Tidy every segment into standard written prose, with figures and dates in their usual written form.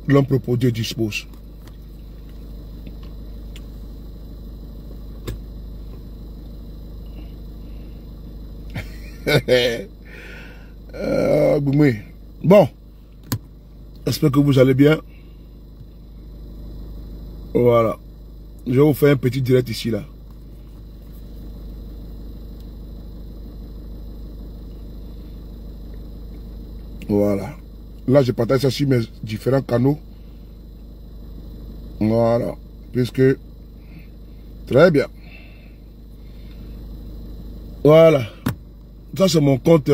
L'homme proposé dispose. Bon, j'espère que vous allez bien. Voilà. Je vais vous faire un petit direct ici, là. Voilà. Là, je partage ça sur mes différents canaux. Voilà. Puisque... Très bien. Voilà. Ça, c'est mon compte...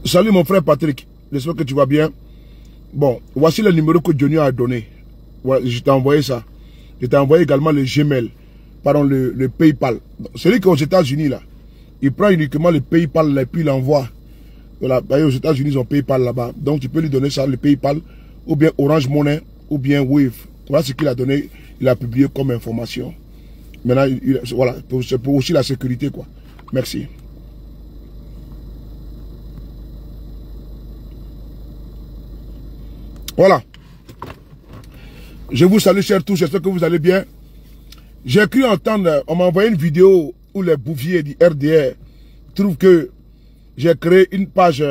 Salut mon frère Patrick. J'espère que tu vas bien. Bon, voici le numéro que Johnny a donné. Voilà, je t'ai envoyé ça. Je t'ai envoyé également le Gmail. Pardon, le PayPal. Celui qui est aux États-Unis, là, il prend uniquement le PayPal et puis il l'envoie. Voilà, aux États-Unis, ils ont PayPal là-bas. Donc, tu peux lui donner ça, le PayPal, ou bien Orange Money, ou bien Wave. Voilà ce qu'il a donné, il a publié comme information. Maintenant, voilà, c'est pour aussi la sécurité, quoi. Merci. Voilà. Je vous salue, chers tous, j'espère que vous allez bien. J'ai cru entendre, on m'a envoyé une vidéo où les bouviers du RDR trouvent que j'ai créé une page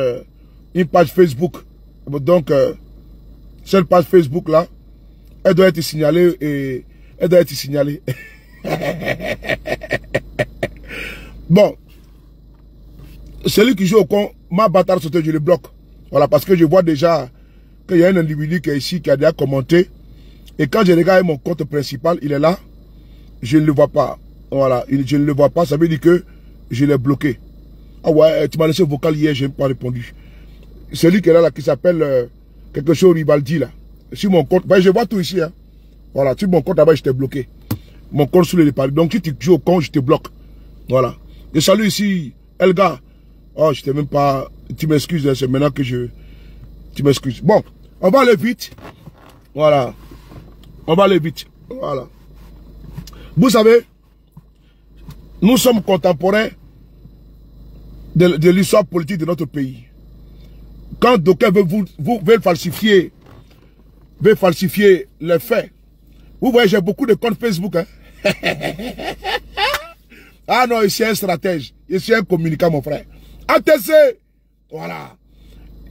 Facebook. Donc, cette page Facebook là, elle doit être signalée et elle doit être signalée. Bon, celui qui joue au con, ma bâtard sauté, je le bloque. Voilà, parce que je vois déjà qu'il y a un individu qui est ici, qui a déjà commenté. Et quand je regarde mon compte principal, il est là. Je ne le vois pas. Voilà, je ne le vois pas, ça veut dire que je l'ai bloqué. Ah ouais, tu m'as laissé vocal hier, je n'ai pas répondu. Celui qui est là, qui s'appelle quelque chose Rivaldi là. Sur mon compte, ben, je vois tout ici. Hein. Voilà, sur mon compte là-bas, je t'ai bloqué. Mon compte sous les paris. Donc si tu joues au compte, je te bloque. Voilà. Et salut ici, Elga. Oh, je t'ai même pas... Tu m'excuses, c'est maintenant que je... Tu m'excuses. Bon, on va aller vite. Voilà. On va aller vite. Voilà. Vous savez, nous sommes contemporains de l'histoire politique de notre pays. Quand d'aucuns veulent falsifier les faits, vous voyez, j'ai beaucoup de comptes Facebook. Hein? Ah non, je suis un stratège, je suis un communicant, mon frère. ATC, voilà.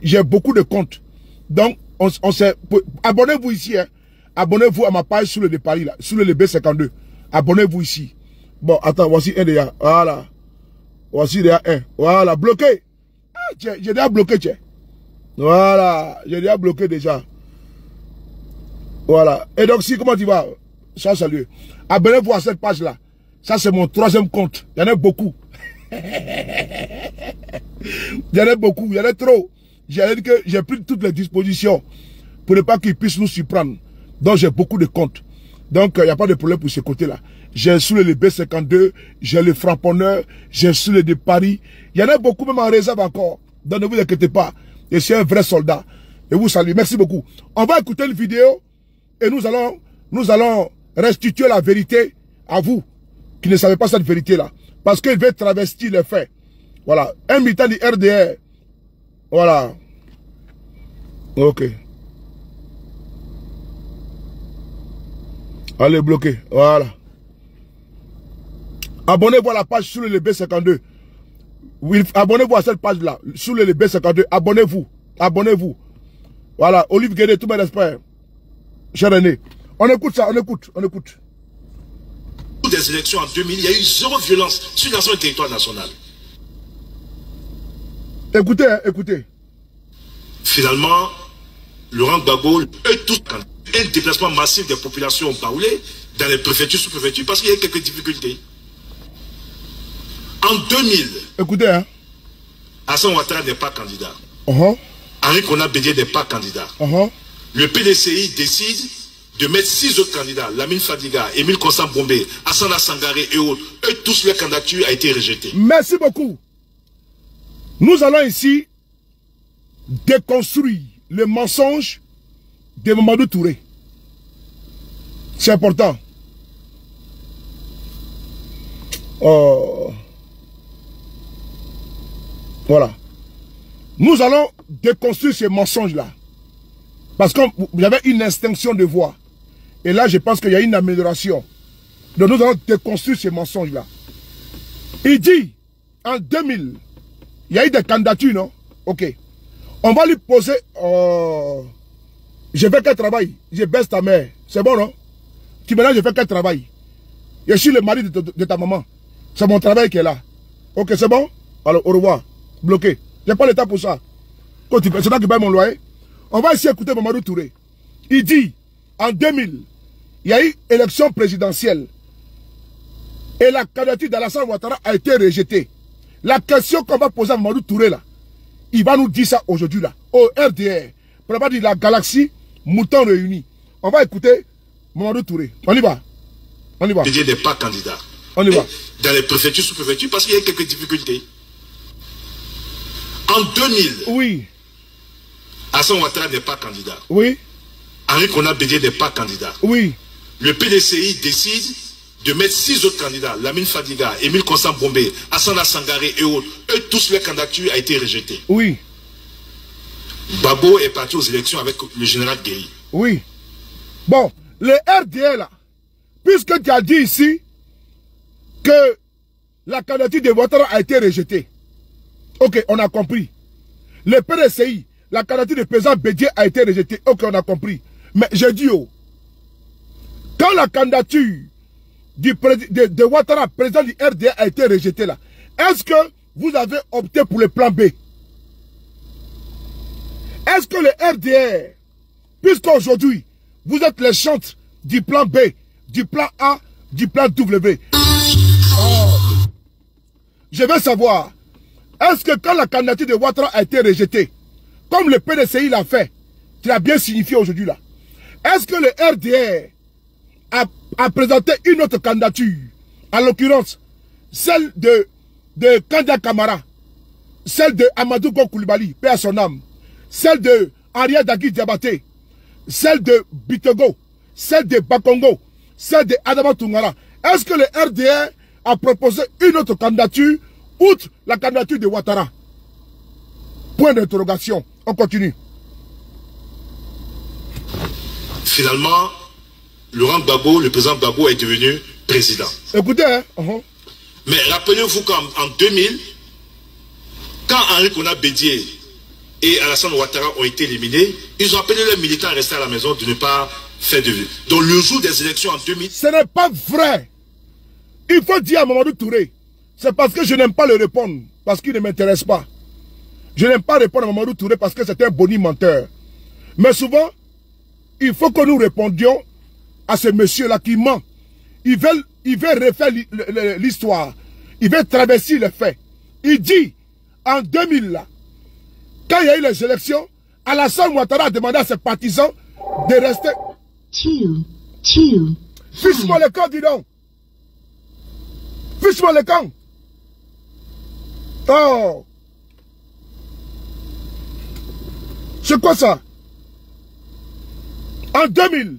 J'ai beaucoup de comptes. Donc, on sait, abonnez-vous ici. Hein? Abonnez-vous à ma page sous le Paris, là, sous le B52. Abonnez-vous ici. Bon, attends, voici un déjà. Voilà. Voici déjà un. Voilà, bloqué. Ah, j'ai déjà bloqué, tiens. Voilà, j'ai déjà bloqué déjà. Voilà. Et donc, si, comment tu vas? Ça, salut. Abonnez-vous à cette page-là. Ça, c'est mon 3e compte. Il y en a beaucoup. Il y en a beaucoup. Il y en a trop. J'ai dit que j'ai pris toutes les dispositions pour ne pas qu'ils puissent nous surprendre. Donc, j'ai beaucoup de comptes. Donc, il n'y a pas de problème pour ce côté-là. J'ai sous le B52, j'ai le frapponneur, j'ai sous le de Paris. Il y en a beaucoup même en réserve encore. Donc, ne vous inquiétez pas. Je suis un vrai soldat. Et vous salue. Merci beaucoup. On va écouter une vidéo et nous allons restituer la vérité à vous qui ne savez pas cette vérité-là. Parce qu'il veut travestir les faits. Voilà. Un militant du RDR. Voilà. Ok. Allez, bloqué. Voilà. Abonnez-vous à la page sous le B52. Oui, abonnez-vous à cette page-là. Sous le B52. Abonnez-vous. Abonnez-vous. Voilà. Olive Guédé, tout mes respect. Cher René. On écoute ça, on écoute. Des élections en 2000, il y a eu 0 violence sur l'ensemble du territoire national. Écoutez, hein, écoutez. Finalement, Laurent Gbagbo, eux tous, un déplacement massif des populations ont parlé dans les préfectures, sous-préfectures, parce qu'il y a quelques difficultés. En 2000, écoutez, hein. Hassan Ouattara n'est pas candidat. Henri Konan Bédié n'est pas candidat. Le PDCI décide de mettre 6 autres candidats, Lamine Fadiga, Émile Constant Bombé, Hassana Sangaré et autres. Eux tous, leur candidature a été rejetée. Merci beaucoup. Nous allons ici déconstruire le mensonge de Mamadou Touré. C'est important. Oh. Voilà. Nous allons déconstruire ces mensonges-là. Parce que j'avais une extinction de voix. Et là, je pense qu'il y a une amélioration. Donc nous allons déconstruire ces mensonges-là. Il dit, en 2000, il y a eu des candidatures, non? Ok. On va lui poser... je fais quel travail? Je baisse ta mère. C'est bon, non? Tu me dis, je fais quel travail? Je suis le mari de ta maman. C'est mon travail qui est là. Ok, c'est bon? Alors, au revoir. Bloqué. Je n'ai pas le temps pour ça. C'est toi qui paye mon loyer. On va ici écouter Mamadou Touré. Il dit, en 2000, il y a eu élection présidentielle. Et la candidature d'Alassane Ouattara a été rejetée. La question qu'on va poser à Mamadou Touré, là, il va nous dire ça aujourd'hui, là, au RDR. Pour ne pas dire la galaxie, moutons réunis. On va écouter Mamadou Touré. On y va. On y va. Il n'est pas candidat. On y va. Dans les préfectures, sous-préfectures, parce qu'il y a quelques difficultés. En 2000, oui. Alassane Ouattara n'est pas candidat. Oui. Henri Konan Bédié n'est pas candidat. Oui. Le PDCI décide de mettre 6 autres candidats, Lamine Fadiga, Émile Constant Bombé, Hassana Sangaré et autres. Eux tous, leur candidature a été rejetée. Oui. Babo est parti aux élections avec le général Gueye. Oui. Bon, le RDR là, puisque tu as dit ici que la candidature de Ouattara a été rejetée. Ok, on a compris. Le PDCI, la candidature de président Bédié a été rejetée. Ok, on a compris. Mais je dis, oh, quand la candidature de Ouattara, président du RDR, a été rejetée là, est-ce que vous avez opté pour le plan B? Est-ce que le RDR, puisqu'aujourd'hui, vous êtes les chantres du plan B, du plan A, du plan W, je veux savoir, est-ce que quand la candidature de Ouattara a été rejetée, comme le PDCI l'a fait, tu l'as bien signifié aujourd'hui là, est-ce que le RDR a présenté une autre candidature, en l'occurrence, celle de Kandia Kamara, celle de Amadou Go Koulibaly, paix à son âme, celle de Ariel Dagui Diabaté, celle de Bitogo, celle de Bakongo, celle de Adama Tungara. Est-ce que le RDR a proposé une autre candidature, outre la candidature de Ouattara? Point d'interrogation. On continue. Finalement, Laurent Gbagbo, le président Gbagbo, est devenu président. Écoutez, hein. Mais rappelez-vous qu'en 2000, quand Henri Konan Bédié et Alassane Ouattara ont été éliminés, ils ont appelé les militants à rester à la maison de ne pas faire de vue. Donc le jour des élections en 2000... Ce n'est pas vrai. Il faut dire à Mamadou Touré, c'est parce que je n'aime pas le répondre, parce qu'il ne m'intéresse pas. Je n'aime pas répondre à Mamadou Touré parce que c'est un boni menteur. Mais souvent, il faut que nous répondions à ce monsieur-là qui ment. Il veut refaire l'histoire. Il veut traverser les faits. Il dit, en 2000, là, quand il y a eu les élections, Alassane Ouattara a demandé à ses partisans de rester... Fiche-moi le camp, dis donc. Fiche-moi le camp. Oh. C'est quoi ça? En 2000,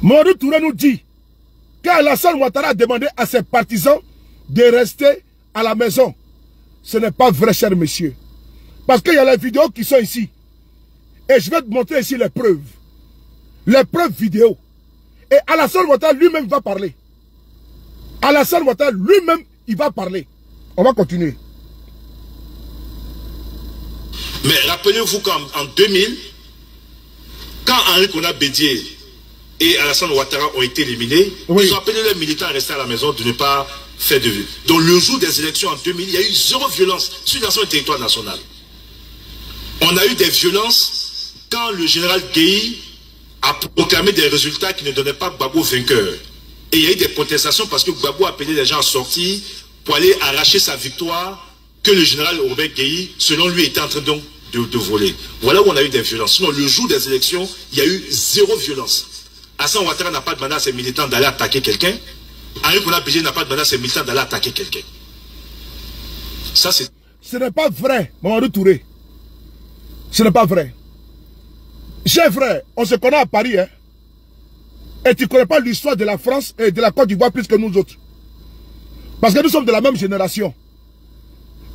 Mamadou Touré nous dit qu'Alassane Ouattara a demandé à ses partisans de rester à la maison. Ce n'est pas vrai, cher monsieur. Parce qu'il y a les vidéos qui sont ici. Et je vais te montrer ici les preuves. Les preuves vidéo. Et Alassane Ouattara lui-même va parler. Alassane Ouattara lui-même, il va parler. On va continuer. Mais rappelez-vous qu'en 2000, quand Henri Konan Bédié et Alassane Ouattara ont été éliminés, oui, ils ont appelé les militants à rester à la maison de ne pas faire de vue. Donc le jour des élections en 2000, il y a eu zéro violence sur l'ensemble du territoire national. On a eu des violences quand le général Gueye a proclamé des résultats qui ne donnaient pas Gbagbo vainqueur. Et il y a eu des protestations parce que Gbagbo a appelé les gens à sortir pour aller arracher sa victoire que le général Robert Gueye, selon lui, était en train donc de voler. Voilà où on a eu des violences. Sinon, le jour des élections, il y a eu zéro violence. Alassane Ouattara n'a pas demandé à ses militants d'aller attaquer quelqu'un. Henri Konan Bédié n'a pas demandé à ses militants d'aller attaquer quelqu'un. Ça, c'est... Ce n'est pas vrai, Mamadou Touré. Ce n'est pas vrai. Cher frère, on se connaît à Paris, hein. Et tu ne connais pas l'histoire de la France et de la Côte d'Ivoire plus que nous autres. Parce que nous sommes de la même génération.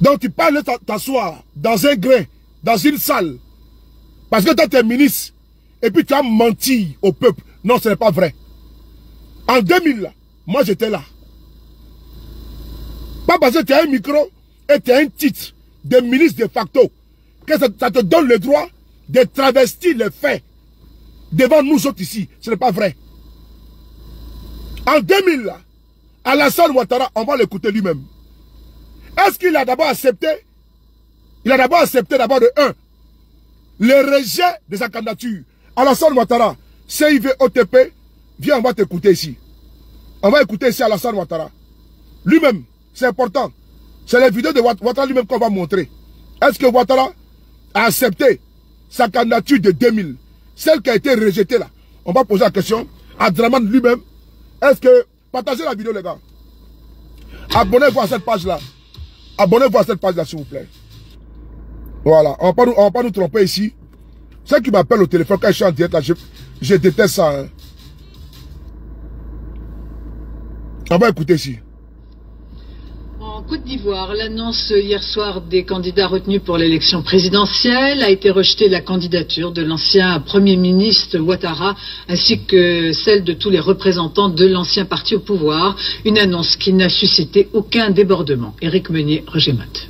Donc tu parles t'asseoir dans un grain, dans une salle, parce que toi tu es ministre, et puis tu as menti au peuple. Non, ce n'est pas vrai. En 2000, moi j'étais là. Pas parce que tu as un micro et tu as un titre de ministre de facto, que ça te donne le droit de travestir les faits devant nous autres ici. Ce n'est pas vrai. En 2000, Alassane Ouattara, on va l'écouter lui-même. Est-ce qu'il a d'abord accepté? Il a d'abord accepté d'abord de 1, le rejet de sa candidature. Alassane Ouattara, CIV-OTP, viens, on va t'écouter ici. On va écouter ici Alassane Ouattara. Lui-même, c'est important. C'est la vidéo de Ouattara lui-même qu'on va montrer. Est-ce que Ouattara a accepté sa candidature de 2000, celle qui a été rejetée là? On va poser la question à Draman lui-même. Est-ce que... Partagez la vidéo les gars. Abonnez-vous à cette page-là. Abonnez-vous à cette page-là s'il vous plaît. Voilà, on va pas nous tromper ici. Ceux qui m'appellent au téléphone quand je suis en direct là, je déteste ça. Hein. On va écouter ici. En Côte d'Ivoire, l'annonce hier soir des candidats retenus pour l'élection présidentielle a été rejetée la candidature de l'ancien Premier ministre Ouattara ainsi que celle de tous les représentants de l'ancien parti au pouvoir. Une annonce qui n'a suscité aucun débordement. Éric Meunier, Roger Mat.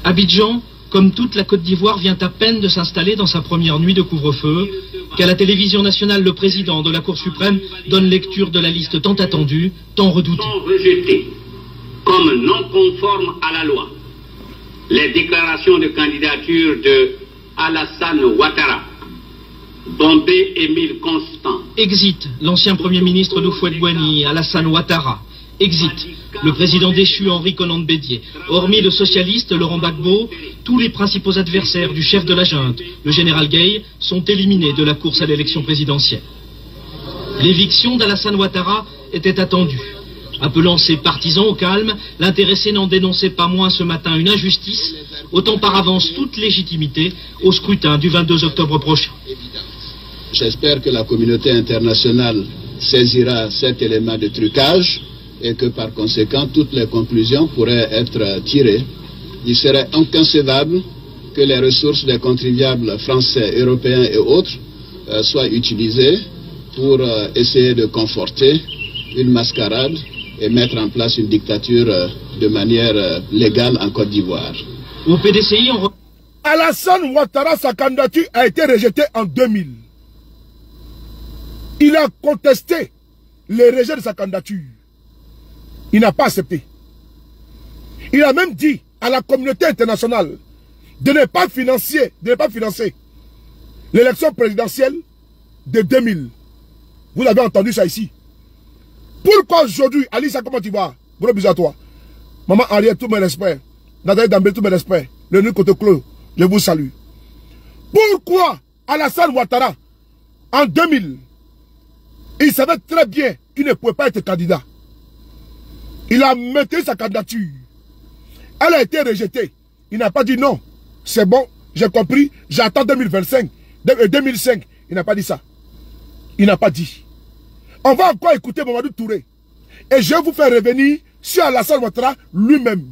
Abidjan, comme toute la Côte d'Ivoire, vient à peine de s'installer dans sa première nuit de couvre-feu, qu'à la télévision nationale, le président de la Cour suprême donne lecture de la liste tant attendue, tant redoutée. Rejeté comme non conforme à la loi les déclarations de candidature de Alassane Ouattara, Bombé Émile Constant. Exit l'ancien Premier ministre d'Houphouët-Boigny, Alassane Ouattara. Exit le président déchu Henri Konan Bédié. Hormis le socialiste Laurent Gbagbo, tous les principaux adversaires du chef de la junte, le général Gueye, sont éliminés de la course à l'élection présidentielle. L'éviction d'Alassane Ouattara était attendue. Appelant ses partisans au calme, l'intéressé n'en dénonçait pas moins ce matin une injustice, autant par avance toute légitimité au scrutin du 22 octobre prochain. J'espère que la communauté internationale saisira cet élément de trucage et que par conséquent toutes les conclusions pourraient être tirées. Il serait inconcevable que les ressources des contribuables français, européens et autres soient utilisées pour essayer de conforter une mascarade et mettre en place une dictature de manière légale en Côte d'Ivoire. Au PDCI, Alassane Ouattara, sa candidature a été rejetée en 2000. Il a contesté le rejet de sa candidature. Il n'a pas accepté. Il a même dit à la communauté internationale de ne pas financer l'élection présidentielle de 2000. Vous avez entendu ça ici. Pourquoi aujourd'hui, Alissa, comment tu vas? Gros bisous à toi. Maman Henriette, tous mes respects. Nathalie Dambé, tous mes respects. Le nu côté clos, je vous salue. Pourquoi Alassane Ouattara, en 2000, il savait très bien qu'il ne pouvait pas être candidat. Il a maintenu sa candidature. Elle a été rejetée. Il n'a pas dit non. C'est bon, j'ai compris, j'attends 2025, 2005. Il n'a pas dit ça. Il n'a pas dit. On va encore écouter Mamadou Touré. Et je vais vous faire revenir sur Alassane Ouattara lui-même.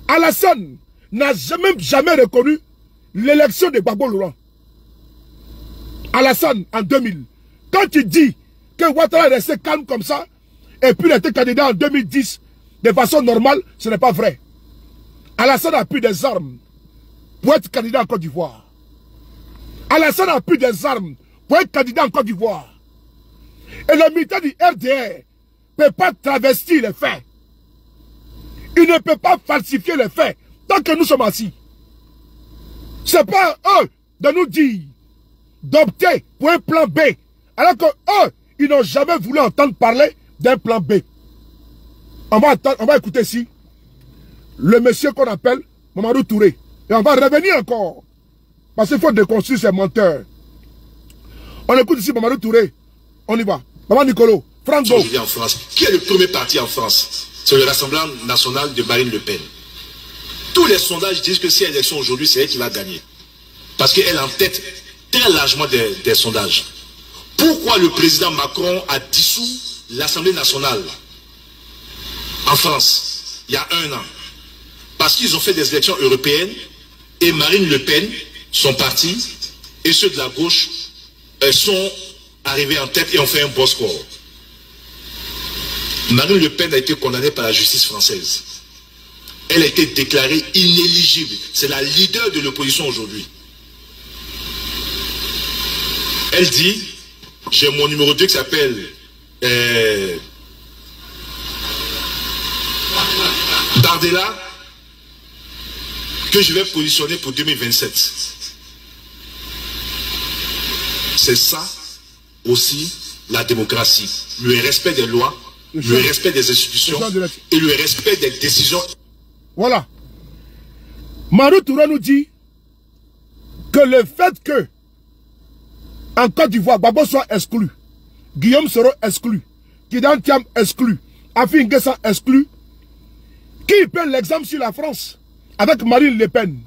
Alassane n'a jamais reconnu l'élection de Gbagbo Laurent. Alassane, en 2000. Quand tu dis que Ouattara est resté calme comme ça, et puis il a été candidat en 2010 de façon normale, ce n'est pas vrai. Alassane a pris des armes pour être candidat en Côte d'Ivoire. Alassane a pris des armes pour être candidat en Côte d'Ivoire. Et le militaire du RDR ne peut pas travestir les faits. Il ne peut pas falsifier les faits tant que nous sommes assis. Ce n'est pas eux de nous dire d'opter pour un plan B. Alors que eux, ils n'ont jamais voulu entendre parler d'un plan B. On va écouter ici le monsieur qu'on appelle Mamadou Touré. Et on va revenir encore. Parce qu'il faut déconstruire ces menteurs. On écoute ici Mamadou Touré. On y va. Maman Nicolo, Franco. En France. Qui est le premier parti en France? C'est le Rassemblement national de Marine Le Pen. Tous les sondages disent que si l'élection aujourd'hui, c'est elle qui va gagner. Parce qu'elle est en tête très largement des sondages. Pourquoi le président Macron a dissous l'Assemblée nationale en France il y a 1 an? parce qu'ils ont fait des élections européennes et Marine Le Pen, son parti, et ceux de la gauche sont arrivés en tête et ont fait un bon score. Marine Le Pen a été condamnée par la justice française. Elle a été déclarée inéligible. C'est la leader de l'opposition aujourd'hui. Elle dit, j'ai mon numéro 2 qui s'appelle Bardella, que je vais positionner pour 2027. C'est ça aussi la démocratie. Le respect des lois, le respect des institutions et le respect des décisions. Voilà. Marou Toura nous dit que le fait que en Côte d'Ivoire, Gbagbo soit exclu, Guillaume Soro exclu, Kidan Thiam exclu, Afi N'Guessan exclu, qui prend l'exemple sur la France avec Marine Le Pen?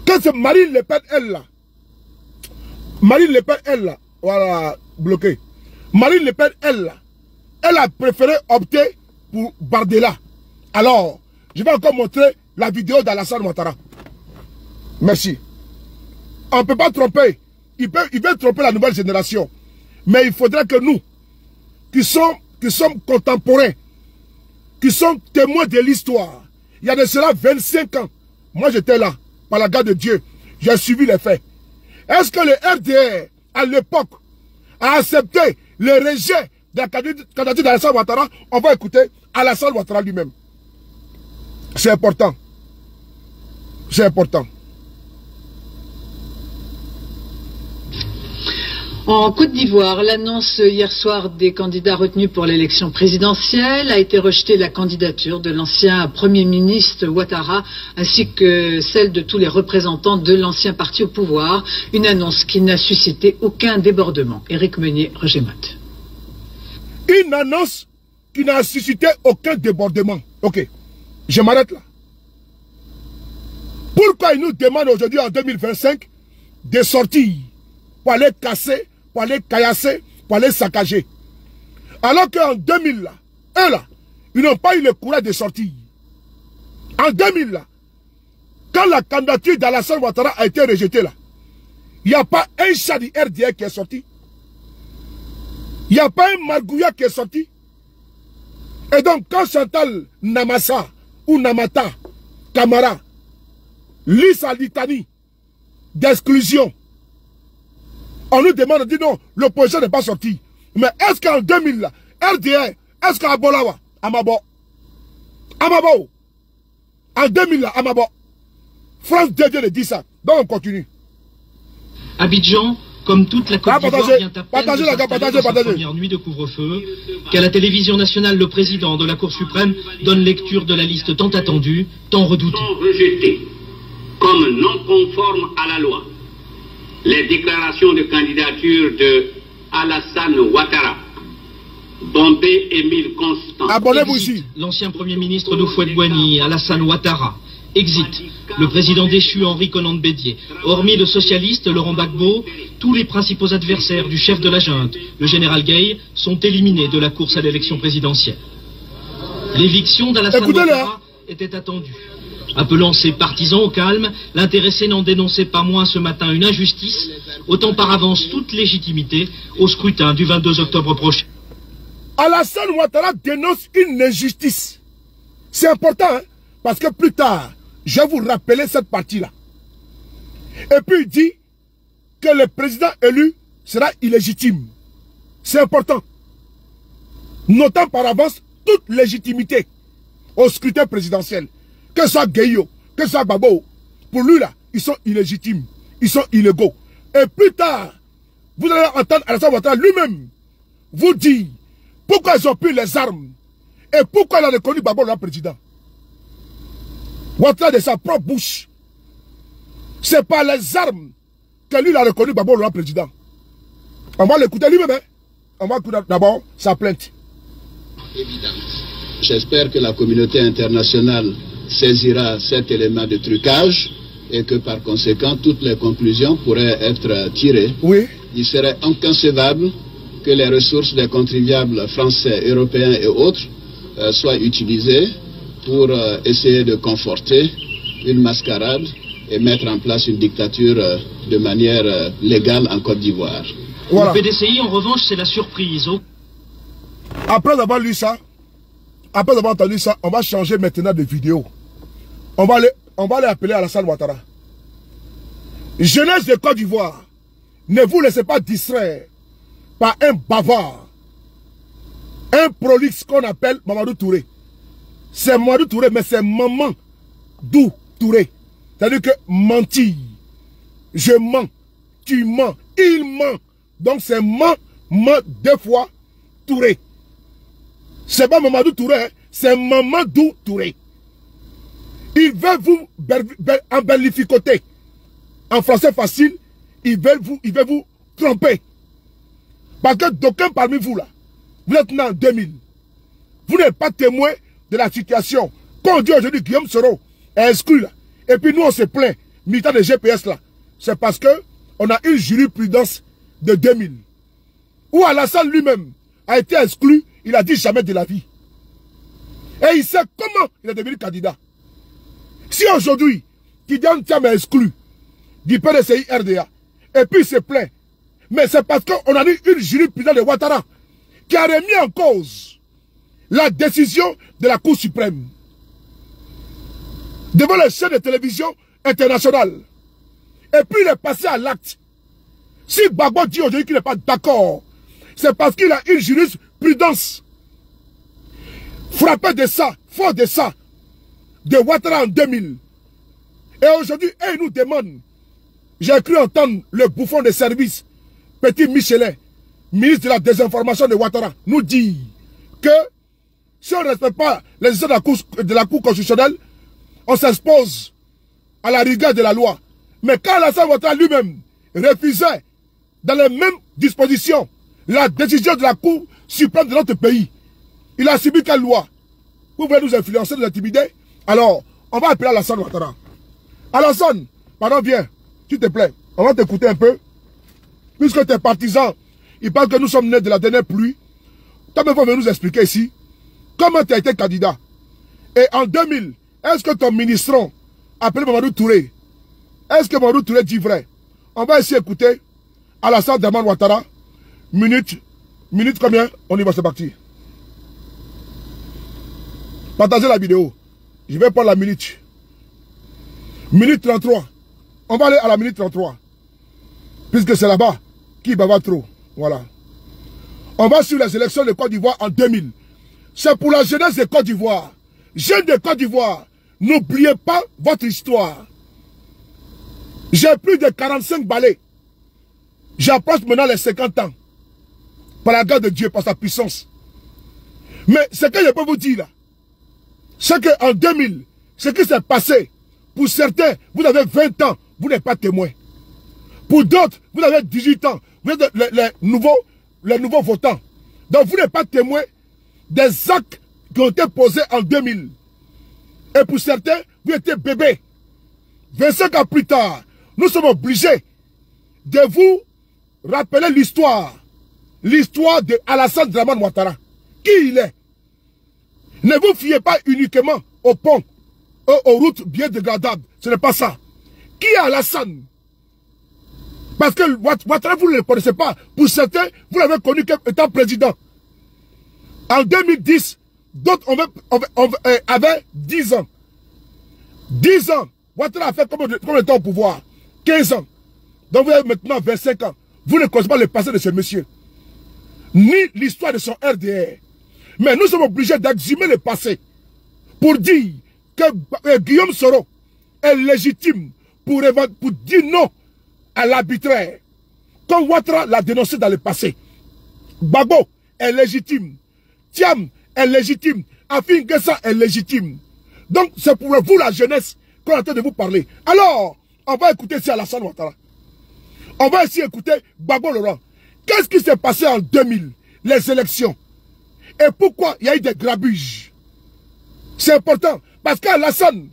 Que c'est Marine Le Pen, elle là. Marine Le Pen, elle là. Voilà, bloqué. Marine Le Pen, elle là. Elle a préféré opter pour Bardella. Alors, je vais encore montrer la vidéo d'Alassane Ouattara. Merci. On ne peut pas tromper. Il veut tromper la nouvelle génération. Mais il faudrait que nous, qui sommes contemporains, qui sommes témoins de l'histoire, il y a de cela 25 ans, moi j'étais là, par la grâce de Dieu, j'ai suivi les faits. Est-ce que le RDR, à l'époque, a accepté le rejet de la candidature d'Alassane Ouattara? On va écouter Alassane Ouattara lui-même. C'est important. C'est important. En Côte d'Ivoire, l'annonce hier soir des candidats retenus pour l'élection présidentielle a été rejetée la candidature de l'ancien Premier ministre Ouattara ainsi que celle de tous les représentants de l'ancien parti au pouvoir. Une annonce qui n'a suscité aucun débordement. Éric Meunier, Roger Mat. Une annonce qui n'a suscité aucun débordement. Ok, je m'arrête là. Pourquoi ils nous demandent aujourd'hui en 2025 de sortir pour aller casser, pour aller caillasser, pour aller saccager? Alors qu'en 2000, là, eux là, ils n'ont pas eu le courage de sortir. En 2000, là, quand la candidature d'Alassane Ouattara a été rejetée, là, il n'y a pas un chat du RDR qui est sorti. Il n'y a pas un Margouya qui est sorti. Et donc, quand Chantal Namassa ou Namata Camara lit sa litanie d'exclusion, on nous demande de dire non, l'opposition n'est pas sortie. Mais est-ce qu'en 2000, là, RDR, est-ce qu'à Bolawa, Amabo, en 2000, là, Amabo, France 2 vient de dire ça. Donc on continue. Abidjan, comme toute la Côte d'Ivoire, vient à peine de s'installer dans sa première nuit de couvre-feu, qu'à la télévision nationale, le président de la Cour suprême donne lecture de la liste tant attendue, tant redoutée. Rejetés comme non conformes à la loi les déclarations de candidature de Alassane Ouattara, Bombé Émile Constant. Abonnez-vous ici. L'ancien Premier ministre d'Houphouët-Boigny, Alassane Ouattara. Exit. Le président déchu Henri Konan Bédié. Hormis le socialiste Laurent Gbagbo, tous les principaux adversaires du chef de la junte, le général Gueye, sont éliminés de la course à l'élection présidentielle. L'éviction d'Alassane Ouattara était attendue. Appelant ses partisans au calme, l'intéressé n'en dénonçait pas moins ce matin une injustice, autant par avance toute légitimité au scrutin du 22 octobre prochain. Alassane Ouattara dénonce une injustice. C'est important, hein, parce que plus tard, je vais vous rappeler cette partie-là. Et puis il dit que le président élu sera illégitime. C'est important. Notant par avance toute légitimité au scrutin présidentiel. Que ce soit Gueyo, que ce soit Gbagbo, pour lui là, ils sont illégitimes, ils sont illégaux. Et plus tard, vous allez entendre Alassane Ouattara lui-même vous dire pourquoi ils ont pris les armes et pourquoi il a reconnu Gbagbo le président. Ouattara de sa propre bouche. C'est pas les armes que lui a reconnu Gbagbo le président. On va l'écouter lui-même. Hein? On va écouter d'abord sa plainte. J'espère que la communauté internationale saisira cet élément de trucage et que par conséquent toutes les conclusions pourraient être tirées. Oui. Il serait inconcevable que les ressources des contribuables français, européens et autres soient utilisées pour essayer de conforter une mascarade et mettre en place une dictature de manière légale en Côte d'Ivoire. Voilà. Le PDCI, en revanche, c'est la surprise. Après avoir lu ça, après avoir entendu ça, on va changer maintenant de vidéo. On va aller appeler Alassane Ouattara. Jeunesse de Côte d'Ivoire, ne vous laissez pas distraire par un bavard, un prolixe qu'on appelle Mamadou Touré. C'est Mamadou Touré, mais c'est Mamadou Touré. C'est-à-dire que mentir, je mens, tu mens, il ment. Donc c'est deux fois Touré. C'est pas Mamadou Touré, c'est Mamadou Touré. Il veut vous embellificoter. En français facile, il veut vous tromper. Parce que d'aucuns parmi vous là, vous êtes né en 2000. Vous n'êtes pas témoin de la situation. Quand on dit aujourd'hui Guillaume Soro est exclu là, et puis nous on se plaint, militant de GPS là, c'est parce que on a une jurisprudence de 2000. Où Alassane lui-même a été exclu, il a dit jamais de la vie. Et il sait comment il est devenu candidat. Si aujourd'hui, Tidiane Thiam est exclu du PDCI RDA, et puis il se plaint, mais c'est parce qu'on a eu une jurisprudence de Ouattara qui a remis en cause la décision de la Cour suprême devant les chaînes de télévision internationales. Et puis il est passé à l'acte. Si Gbagbo dit aujourd'hui qu'il n'est pas d'accord, c'est parce qu'il a une jurisprudence frappée de ça, fort de ça, de Ouattara en 2000. Et aujourd'hui, il nous demande, j'ai cru entendre le bouffon de service, Petit Michelet, ministre de la désinformation de Ouattara, nous dit que si on ne respecte pas les décisions de la Cour constitutionnelle, on s'expose à la rigueur de la loi. Mais quand Alassane Ouattara lui-même refusait, dans les mêmes dispositions, la décision de la Cour suprême de notre pays, il a subi quelle loi? Vous voulez nous influencer, nous intimider? Alors, on va appeler Alassane Ouattara. Alassane, pardon, viens, s'il te plaît, on va t'écouter un peu. Puisque tes partisans, ils pensent que nous sommes nés de la dernière pluie. Toi, il faut venir nous expliquer ici comment tu as été candidat. Et en 2000, est-ce que ton ministron, appelé Mamadou Touré, est-ce que Mamadou Touré dit vrai? On va ici écouter Alassane Dramane Ouattara. Minute combien? On y va, c'est parti. Partagez la vidéo. Je vais prendre la minute. Minute 33. On va aller à la minute 33. Puisque c'est là-bas qui bava trop. Voilà. On va sur les élections de Côte d'Ivoire en 2000. C'est pour la jeunesse de Côte d'Ivoire. Jeunes de Côte d'Ivoire, n'oubliez pas votre histoire. J'ai plus de 45 balais. J'approche maintenant les 50 ans. Par la grâce de Dieu, par sa puissance. Mais ce que je peux vous dire là, c'est qu'en 2000, ce qui s'est passé, pour certains, vous avez 20 ans, vous n'êtes pas témoin. Pour d'autres, vous avez 18 ans, vous êtes les nouveaux votants. Donc vous n'êtes pas témoin des actes qui ont été posés en 2000. Et pour certains, vous étiez bébé. 25 ans plus tard, nous sommes obligés de vous rappeler l'histoire. L'histoire de Alassane Dramane Ouattara. Qui il est? Ne vous fiez pas uniquement au pont, aux routes bien dégradables. Ce n'est pas ça. Qui est Alassane? Parce que Ouattara, vous ne le connaissez pas. Pour certains, vous l'avez connu comme étant président. En 2010, d'autres avaient 10 ans. 10 ans. Ouattara a fait combien de temps au pouvoir? 15 ans. Donc vous avez maintenant 25 ans. Vous ne connaissez pas le passé de ce monsieur. Ni l'histoire de son RDR. Mais nous sommes obligés d'exhumer le passé pour dire que Guillaume Soro est légitime pour dire non à l'arbitraire. Comme Ouattara l'a dénoncé dans le passé. Gbagbo est légitime. Thiam est légitime. Afin Guessa est légitime. Donc c'est pour vous la jeunesse qu'on est en train de vous parler. Alors, on va écouter ici Alassane Ouattara. On va ici écouter Gbagbo Laurent. Qu'est-ce qui s'est passé en 2000, les élections? Et pourquoi il y a eu des grabuges? C'est important. Parce qu'Alassane,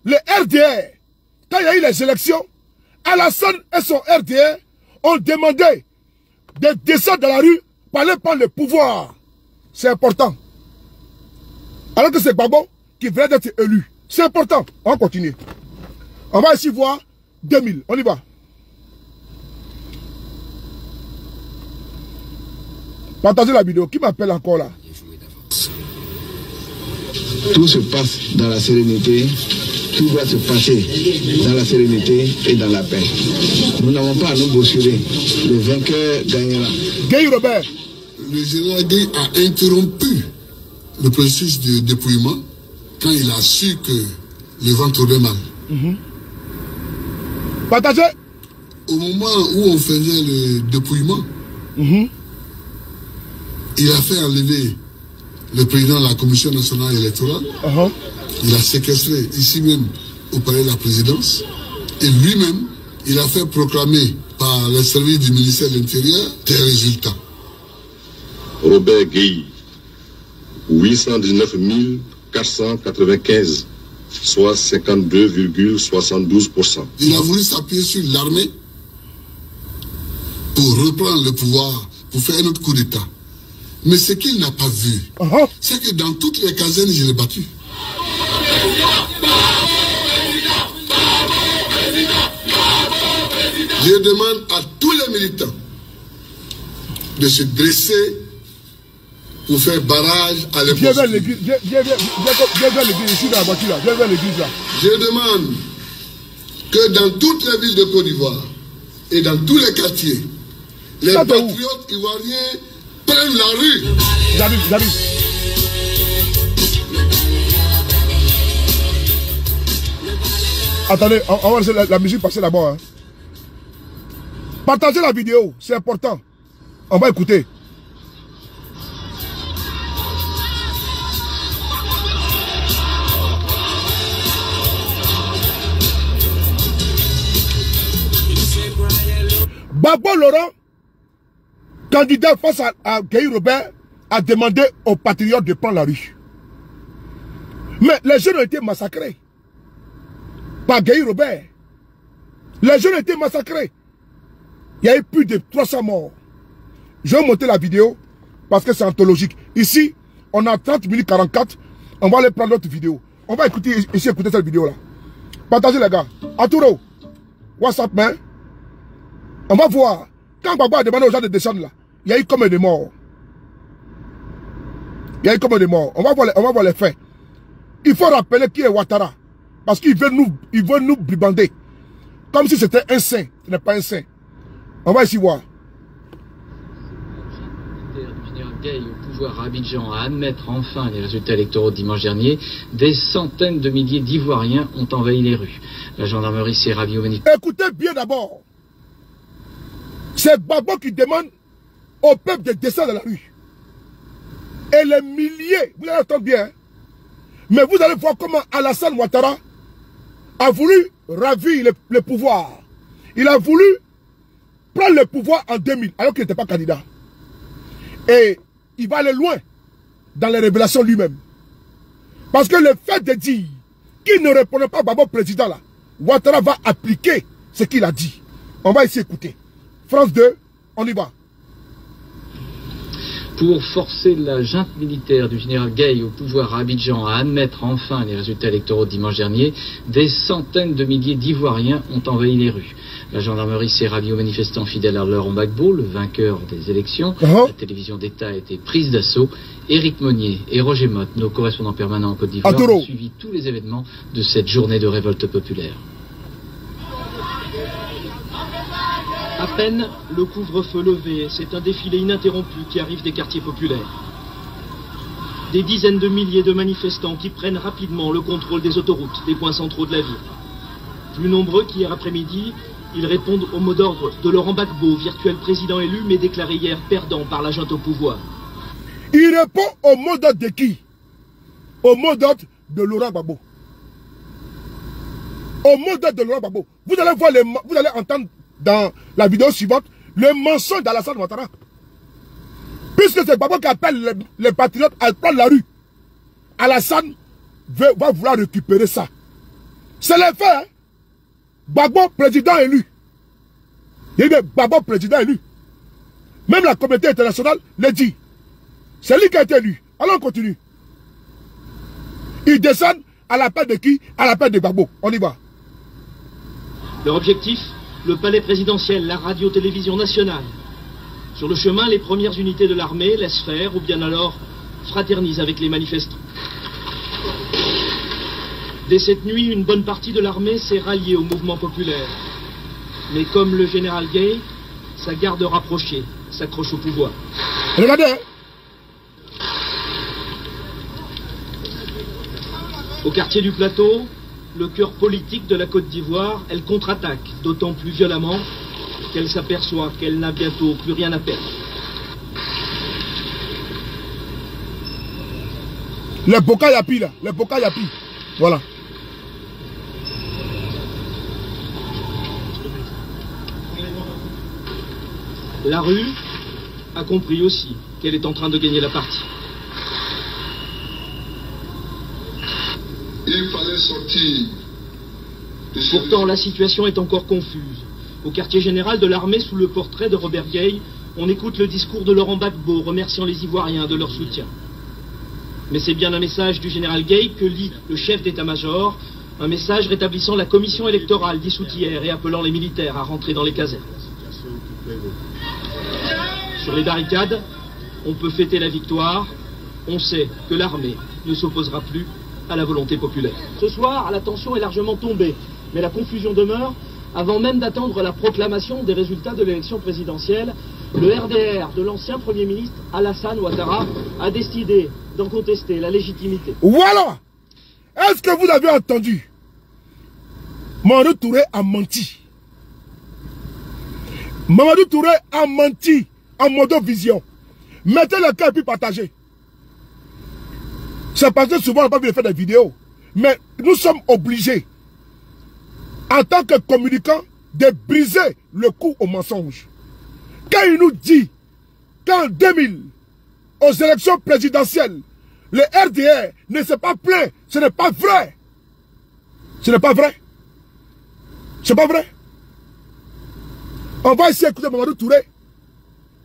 le RDR, quand il y a eu les élections, Alassane et son RDR ont demandé de descendre dans la rue pour aller prendre le pouvoir. C'est important. Alors que c'est Gbagbo qui venait d'être élu. C'est important. On va continuer. On va ici voir 2000. On y va. Partagez la vidéo. Qui m'appelle encore là? Tout se passe dans la sérénité. Tout doit se passer dans la sérénité et dans la paix. Nous n'avons pas à nous bousculer. Le vainqueur gagnera. Guy Robert. Le général Guy a interrompu le processus de dépouillement quand il a su que le vent tournait mal. Partagez. Au moment où on faisait le dépouillement, il a fait enlever le président de la Commission nationale électorale. Il a séquestré ici même au palais de la présidence. Et lui-même, il a fait proclamer par le service du ministère de l'Intérieur des résultats. Robert Guy, 819 495, soit 52,72%. Il a voulu s'appuyer sur l'armée pour reprendre le pouvoir, pour faire un autre coup d'État. Mais ce qu'il n'a pas vu, c'est que dans toutes les casernes, je l'ai battu. Je demande à tous les militants de se dresser pour faire barrage à l'imposture. Viens vers l'église, ici dans la voiture là. Viens vers l'église là. Je demande que dans toutes les villes de Côte d'Ivoire et dans tous les quartiers, les patriotes ivoiriens prennent la rue. J'arrive. Attendez, on va laisser la musique passer là-bas. Hein. Partagez la vidéo, c'est important. On va écouter. Babo Laurent, candidat face à Guy Robert, a demandé aux patriotes de prendre la rue. Mais les jeunes ont été massacrés par Guy Robert. Les jeunes ont été massacrés. Il y a eu plus de 300 morts. Je vais monter la vidéo parce que c'est anthologique. Ici, on a 30 minutes 44. On va aller prendre l'autre vidéo. On va écouter cette vidéo là. Partagez les gars. Arturo, WhatsApp, man. On va voir. Quand Baba a demandé aux gens de descendre là, il y a eu combien de morts? Il y a eu combien de morts? On va voir les faits. Il faut rappeler qui est Ouattara. Parce qu'il veut nous bribander. Comme si c'était un saint. Ce n'est pas un saint. On va ici voir. Du général Gueye au pouvoir à Abidjan à admettre enfin les résultats électoraux de dimanche dernier, des centaines de milliers d'Ivoiriens ont envahi les rues. La gendarmerie s'est ravie au bénéfice. Écoutez bien d'abord. C'est Babo qui demande au peuple de descendre dans la rue. Et les milliers, vous allez entendre bien, hein? Mais vous allez voir comment Alassane Ouattara a voulu ravir le pouvoir. Il a voulu prendre le pouvoir en 2000, alors qu'il n'était pas candidat. Et il va aller loin dans les révélations lui-même. Parce que le fait de dire qu'il ne répondait pas à Babo président là, Ouattara va appliquer ce qu'il a dit. On va ici écouter. France 2, on y va. Pour forcer la junte militaire du général Gueye au pouvoir à Abidjan à admettre enfin les résultats électoraux de dimanche dernier, des centaines de milliers d'Ivoiriens ont envahi les rues. La gendarmerie s'est ravie aux manifestants fidèles à Laurent Gbagbo, le vainqueur des élections. La télévision d'État a été prise d'assaut. Éric Monnier et Roger Motte, nos correspondants permanents en Côte d'Ivoire, ont suivi tous les événements de cette journée de révolte populaire. À peine le couvre-feu levé, c'est un défilé ininterrompu qui arrive des quartiers populaires. Des dizaines de milliers de manifestants qui prennent rapidement le contrôle des autoroutes, des points centraux de la ville. Plus nombreux qu'hier après-midi, ils répondent au mot d'ordre de Laurent Gbagbo, virtuel président élu, mais déclaré hier perdant par la junte au pouvoir. Il répond au mot d'ordre de qui? Au mot d'ordre de Laurent Gbagbo. Au mot d'ordre de Laurent Gbagbo. Vous allez voir, vous allez entendre dans la vidéo suivante, le mensonge d'Alassane Ouattara. Puisque c'est Gbagbo qui appelle les patriotes à prendre la rue, Alassane va vouloir récupérer ça. C'est les faits. Hein? Gbagbo, président élu. Il y a eu Gbagbo, président élu. Même la communauté internationale le dit. C'est lui qui a été élu. Alors on continue. Ils descendent à l'appel de qui? À l'appel de Gbagbo. On y va. Leur objectif, le palais présidentiel, la radio-télévision nationale. Sur le chemin, les premières unités de l'armée laissent faire ou bien alors fraternisent avec les manifestants. Dès cette nuit, une bonne partie de l'armée s'est ralliée au mouvement populaire. Mais comme le général Gay, sa garde rapprochée s'accroche au pouvoir. Regardez. Au quartier du Plateau, le cœur politique de la Côte d'Ivoire, elle contre-attaque, d'autant plus violemment qu'elle s'aperçoit qu'elle n'a bientôt plus rien à perdre. Les Boka Yapi là, les Boka Yapi. Voilà. La rue a compris aussi qu'elle est en train de gagner la partie. Il fallait sortir. Pourtant, la situation est encore confuse. Au quartier général de l'armée, sous le portrait de Robert Gay, on écoute le discours de Laurent Gbagbo remerciant les Ivoiriens de leur soutien. Mais c'est bien un message du général Gay que lit le chef d'état-major, un message rétablissant la commission électorale dissoute hier et appelant les militaires à rentrer dans les casernes. Sur les barricades, on peut fêter la victoire. On sait que l'armée ne s'opposera plus à la volonté populaire. Ce soir, la tension est largement tombée, mais la confusion demeure. Avant même d'attendre la proclamation des résultats de l'élection présidentielle, le RDR de l'ancien Premier ministre Alassane Ouattara a décidé d'en contester la légitimité. Voilà. Est-ce que vous avez entendu? Mamadou Touré a menti. Mamadou Touré a menti en mode vision. Mettez le cœur et puis partagez. C'est parce que souvent on n'a pas vu faire des vidéos. Mais nous sommes obligés, en tant que communicants, de briser le cou au mensonge. Quand il nous dit qu'en 2000, aux élections présidentielles, le RDR ne s'est pas plaint, ce n'est pas vrai. Ce n'est pas vrai. C'est pas vrai. On va ici écouter Mamadou Touré.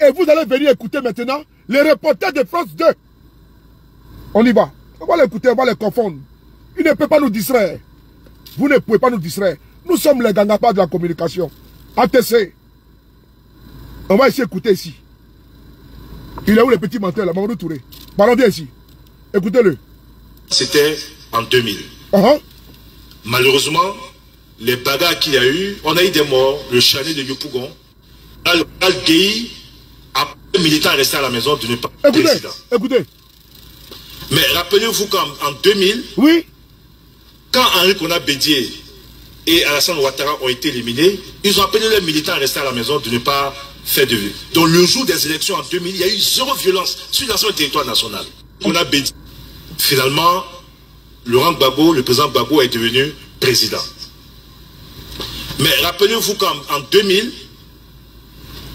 Et vous allez venir écouter maintenant les reporters de France 2. On y va. On va l'écouter, on va les confondre. Il ne peut pas nous distraire. Vous ne pouvez pas nous distraire. Nous sommes les gangapas de la communication. ATC. On va essayer d'écouter ici. Il est où le petit menteur là, Mamadou Touré? Parlons bien ici. Écoutez-le. C'était en 2000. Malheureusement, les bagarres qu'il y a eu, on a eu des morts, le chalet de Yopougon. Al-Gueye a un militant resté à la maison de ne pas être président. Écoutez. Mais rappelez-vous qu'en 2000, oui, quand Henri Konan Bédié et Alassane Ouattara ont été éliminés, ils ont appelé les militants à rester à la maison de ne pas faire de vie. Donc le jour des élections en 2000, il y a eu zéro violence sur l'ensemble du territoire national. Konan Bédié. Finalement, Laurent Gbagbo, le président Gbagbo est devenu président. Mais rappelez-vous qu'en 2000,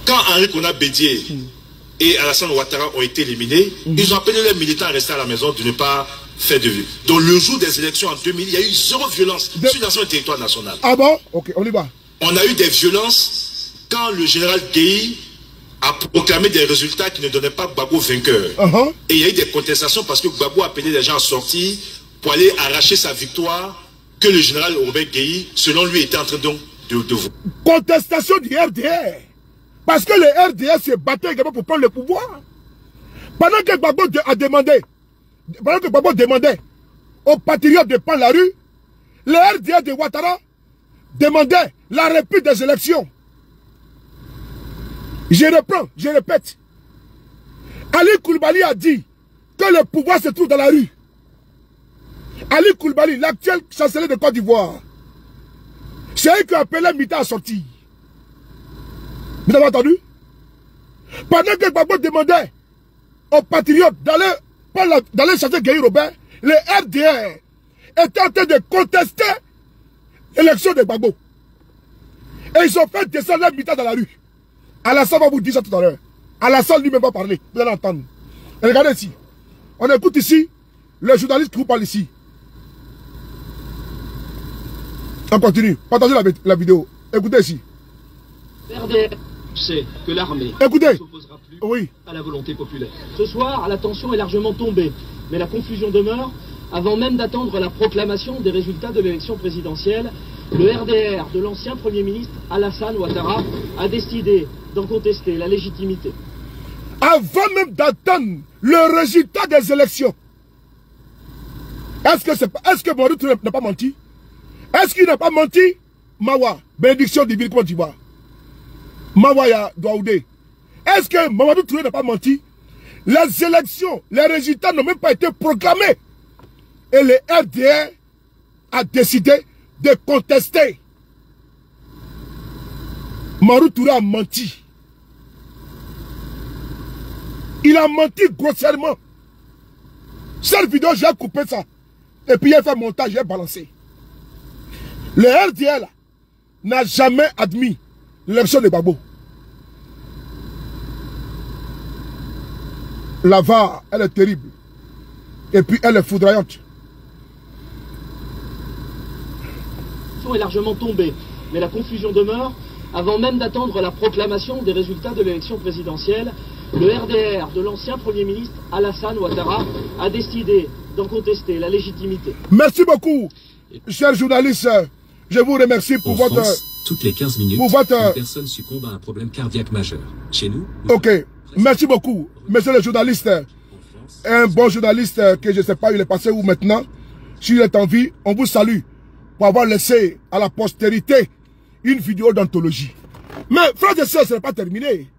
quand Henri Konan Bédié et Alassane Ouattara ont été éliminés, ils ont appelé les militants à rester à la maison de ne pas faire de vie. Donc le jour des élections en 2000, il y a eu zéro violence sur l'ensemble du territoire national. Ah bon? Ok, on y va. On a eu des violences quand le général Gueye a proclamé des résultats qui ne donnaient pas Gbagbo vainqueur. Et il y a eu des contestations parce que Gbagbo a appelé les gens à sortir pour aller arracher sa victoire que le général Robert Gueye, selon lui, était en train donc de vous. Contestation du RDR. Parce que le RDR s'est battu également pour prendre le pouvoir. Pendant que Gbagbo a demandé, aux patriotes de prendre la rue, le RDR de Ouattara demandait la répit des élections. Je reprends, je répète. Ali Koulibaly a dit que le pouvoir se trouve dans la rue. Ali Koulibaly, l'actuel chancelier de Côte d'Ivoire, c'est eux qui ont appelé Mita à sortir. Vous avez entendu? Pendant que Gbagbo demandait aux patriotes d'aller chercher Gueye Robert, le RDR était en train de contester l'élection de Gbagbo. Et ils ont fait descendre les Mita dans la rue. Alassane va vous dire ça tout à l'heure. Alassane lui-même va parler. Vous allez entendre. Et regardez ici. On écoute ici le journaliste qui vous parle ici. On continue. Partagez la vidéo. Écoutez ici. RDR sait que l'armée ne s'opposera plus à la volonté populaire. Ce soir, la tension est largement tombée, mais la confusion demeure. avant même d'attendre la proclamation des résultats de l'élection présidentielle, le RDR de l'ancien Premier ministre Alassane Ouattara a décidé d'en contester la légitimité. Avant même d'attendre le résultat des élections, est-ce que Mamadou Touré n'a pas menti? Est-ce qu'il n'a pas menti? Mawa, bénédiction divine, comment tu vois? Mawaya Douaoudé. Est-ce que Mamadou Touré n'a pas menti? Les élections, les résultats n'ont même pas été proclamés. Et le RDR a décidé de contester. Mamadou Touré a menti. Il a menti grossièrement. Cette vidéo, j'ai coupé ça. Et puis il a fait montage, j'ai balancé. Le RDR n'a jamais admis l'élection de Gbagbo. La VAR, elle est terrible. Et puis elle est foudroyante. Est largement tombée, mais la confusion demeure. Avant même d'attendre la proclamation des résultats de l'élection présidentielle, le RDR de l'ancien Premier ministre Alassane Ouattara a décidé d'en contester la légitimité. Merci beaucoup, chers journalistes. Je vous remercie pour votre... France, toutes les 15 minutes, une personne succombe à un problème cardiaque majeur. Chez nous... Ok, merci beaucoup, monsieur le journaliste. Un bon journaliste que je ne sais pas, il est passé où maintenant. S'il est en vie, on vous salue pour avoir laissé à la postérité une vidéo d'anthologie. Mais, frères et sœurs, ce n'est pas terminé.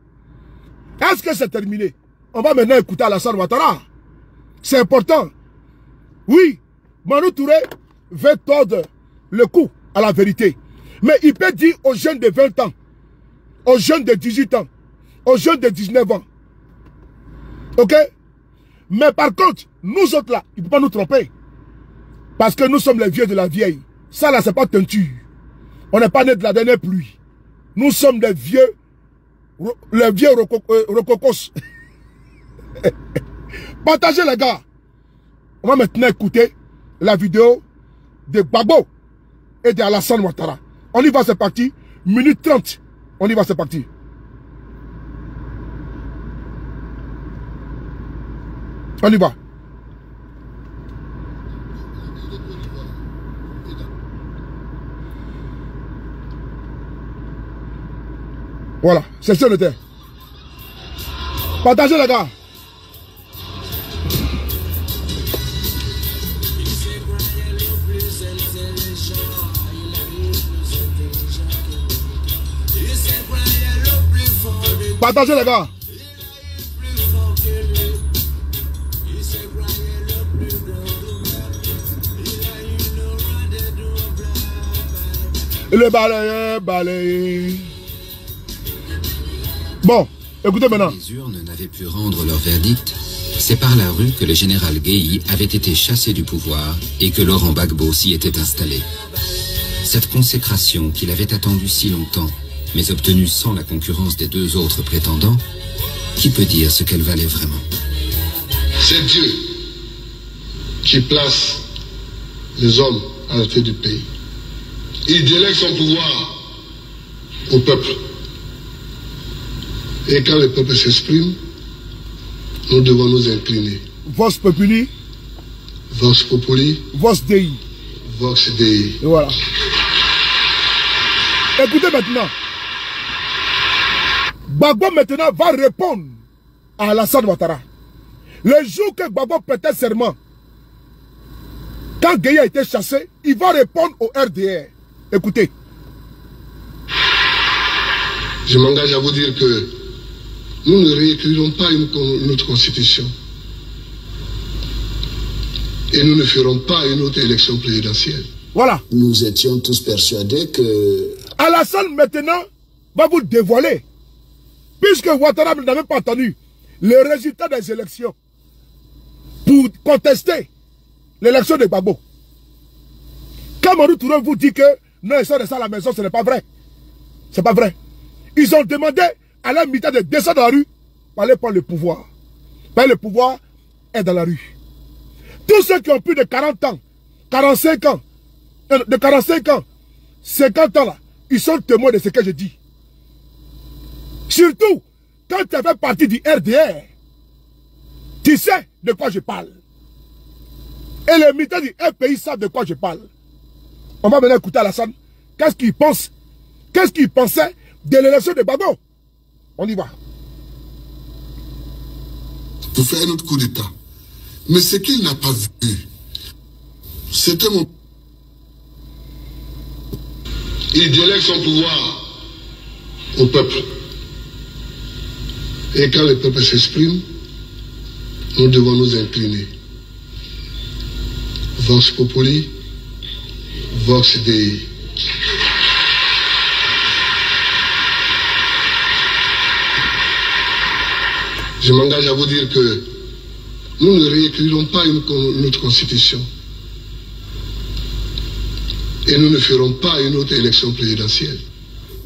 Est-ce que c'est terminé? On va maintenant écouter Alassane Ouattara. C'est important. Oui, Mamadou Touré veut tordre le cou à la vérité. Mais il peut dire aux jeunes de 20 ans, aux jeunes de 18 ans, aux jeunes de 19 ans. Ok? Mais par contre, nous autres là, il ne peut pas nous tromper. Parce que nous sommes les vieux de la vieille. Ça là, c'est pas teinture. On n'est pas né de la dernière pluie. Nous sommes les vieux rococos. Partagez les gars. On va maintenant écouter la vidéo de Gbagbo et de Alassane Ouattara. On y va, c'est parti. Minute 30. On y va, c'est parti. On y va. Voilà, c'est ça le terre. Partagez les gars. Partagez les gars. Le balai. Bon, écoutez maintenant. Les urnes n'avaient pu rendre leur verdict. C'est par la rue que le général Gueye avait été chassé du pouvoir et que Laurent Gbagbo s'y était installé. Cette consécration qu'il avait attendue si longtemps, mais obtenue sans la concurrence des deux autres prétendants, qui peut dire ce qu'elle valait vraiment? C'est Dieu qui place les hommes à la tête du pays. Il délègue son pouvoir au peuple. Et quand le peuple s'exprime, nous devons nous incliner. Vox Populi. Vox Populi. Vox Dei. Vox Dei. Et voilà. Écoutez maintenant. Gbagbo maintenant va répondre à Alassane Ouattara. Le jour que Gbagbo prêtait serment, quand Gueye a été chassé, il va répondre au RDR. Écoutez. Je m'engage à vous dire que nous ne réécrirons pas une autre constitution. Et nous ne ferons pas une autre élection présidentielle. Voilà. Nous étions tous persuadés que... Alassane maintenant va vous dévoiler. Puisque Ouattara n'avait pas entendu le résultat des élections pour contester l'élection de Gbagbo. Quand Mamadou Touré vous dit que non, ils sont restés à la maison, ce n'est pas vrai. C'est pas vrai. Ils ont demandé à la militaire de descendre dans la rue pour aller prendre le pouvoir. Mais le pouvoir est dans la rue. Tous ceux qui ont plus de 40 ans, 45 ans, de 45 ans, 50 ans là, ils sont témoins de ce que je dis. Surtout, quand tu fais partie du RDR, tu sais de quoi je parle. Et les militaires du FPI savent de quoi je parle. On va maintenant écouter Alassane. Qu'est-ce qu'il pense? Qu'est-ce qu'il pensait de l'élection de Gbagbo? On y va. Pour faire un autre coup d'État. Mais ce qu'il n'a pas vu, c'était mon... Il délègue son pouvoir au peuple. Et quand le peuple s'exprime, nous devons nous incliner. Vox Populi, Vox Dei. Je m'engage à vous dire que nous ne réécrirons pas notre constitution. Et nous ne ferons pas une autre élection présidentielle.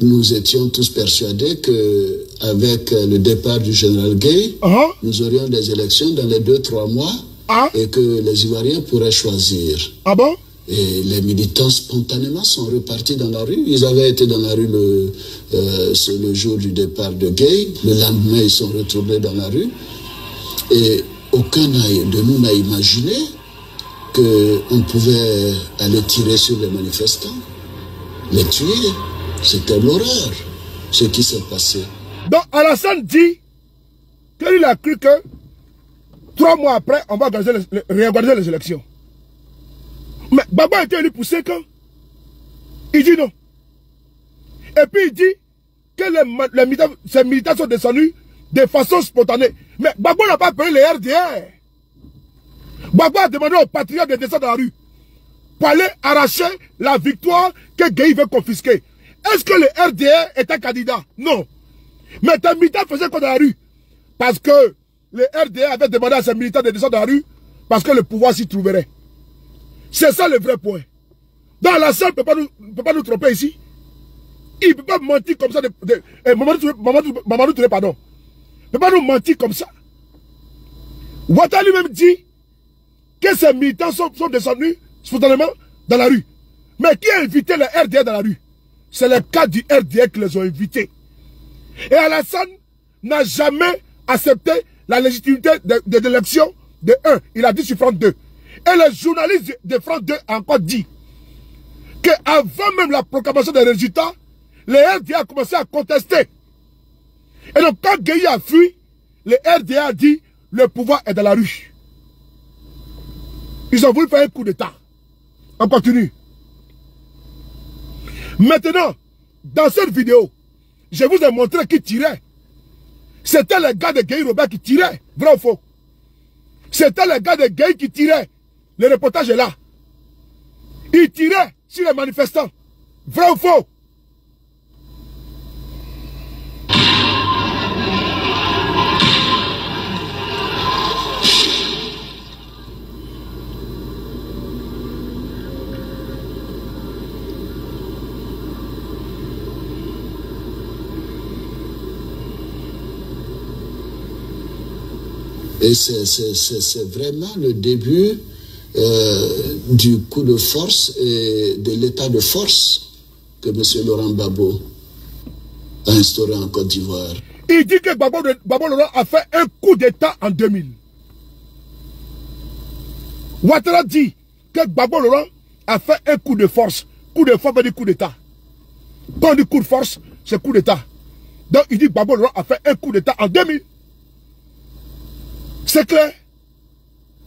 Nous étions tous persuadés qu'avec le départ du général Gueye, nous aurions des élections dans les 2-3 mois et que les Ivoiriens pourraient choisir. Ah bon? Et les militants spontanément sont repartis dans la rue. Ils avaient été dans la rue le jour du départ de Gueye. Le lendemain, ils sont retournés dans la rue. Et aucun de nous n'a imaginé qu'on pouvait aller tirer sur les manifestants, les tuer. C'était l'horreur, ce qui s'est passé. Donc Alassane dit qu'il a cru que 3 mois après, on va réorganiser les élections. Mais Gbagbo a été élu pour 5 ans. Il dit non. Et puis il dit que ces militants sont descendus de façon spontanée. Mais Gbagbo n'a pas payé les RDR. Gbagbo a demandé aux patriotes de descendre dans la rue pour aller arracher la victoire que Gueye veut confisquer. Est-ce que le RDR est un candidat? Non. Mais tes militants faisaient quoi dans la rue? Parce que le RDR avait demandé à ses militants de descendre dans la rue parce que le pouvoir s'y trouverait. C'est ça le vrai point. Donc Alassane ne peut pas nous tromper ici. Il ne peut pas mentir comme ça. Mamadou Touré, pardon. Il ne peut pas nous mentir comme ça. Ouattara lui-même dit que ces militants sont descendus spontanément dans la rue. Mais qui a invité les RDR dans la rue? C'est le cas du RDR qui les ont invités. Et Alassane n'a jamais accepté la légitimité de l'élection de 1. Il a dit sur France 2. Et les journalistes de France 2 ont encore dit qu'avant même la proclamation des résultats, les RDA a commencé à contester. Et donc quand Gueye a fui, le RDA a dit le pouvoir est dans la rue. Ils ont voulu faire un coup d'État. On continue. Maintenant, dans cette vidéo, je vous ai montré qui tirait. C'était le gars de Gueye Robert qui tirait. Vrai ou faux? C'était le gars de Gueye qui tirait. Le reportage est là. Il tirait sur les manifestants. Vrai ou faux? Et c'est vraiment le début du coup de force et de l'état de force que M. Laurent Gbagbo a instauré en Côte d'Ivoire. Il dit que Gbagbo Laurent a fait un coup d'État en 2000. Ouattara dit que Gbagbo Laurent a fait un coup de force. Coup de force veut dire coup d'État. Quand on dit coup de force, c'est coup d'État. Donc il dit que Gbagbo Laurent a fait un coup d'État en 2000. C'est clair.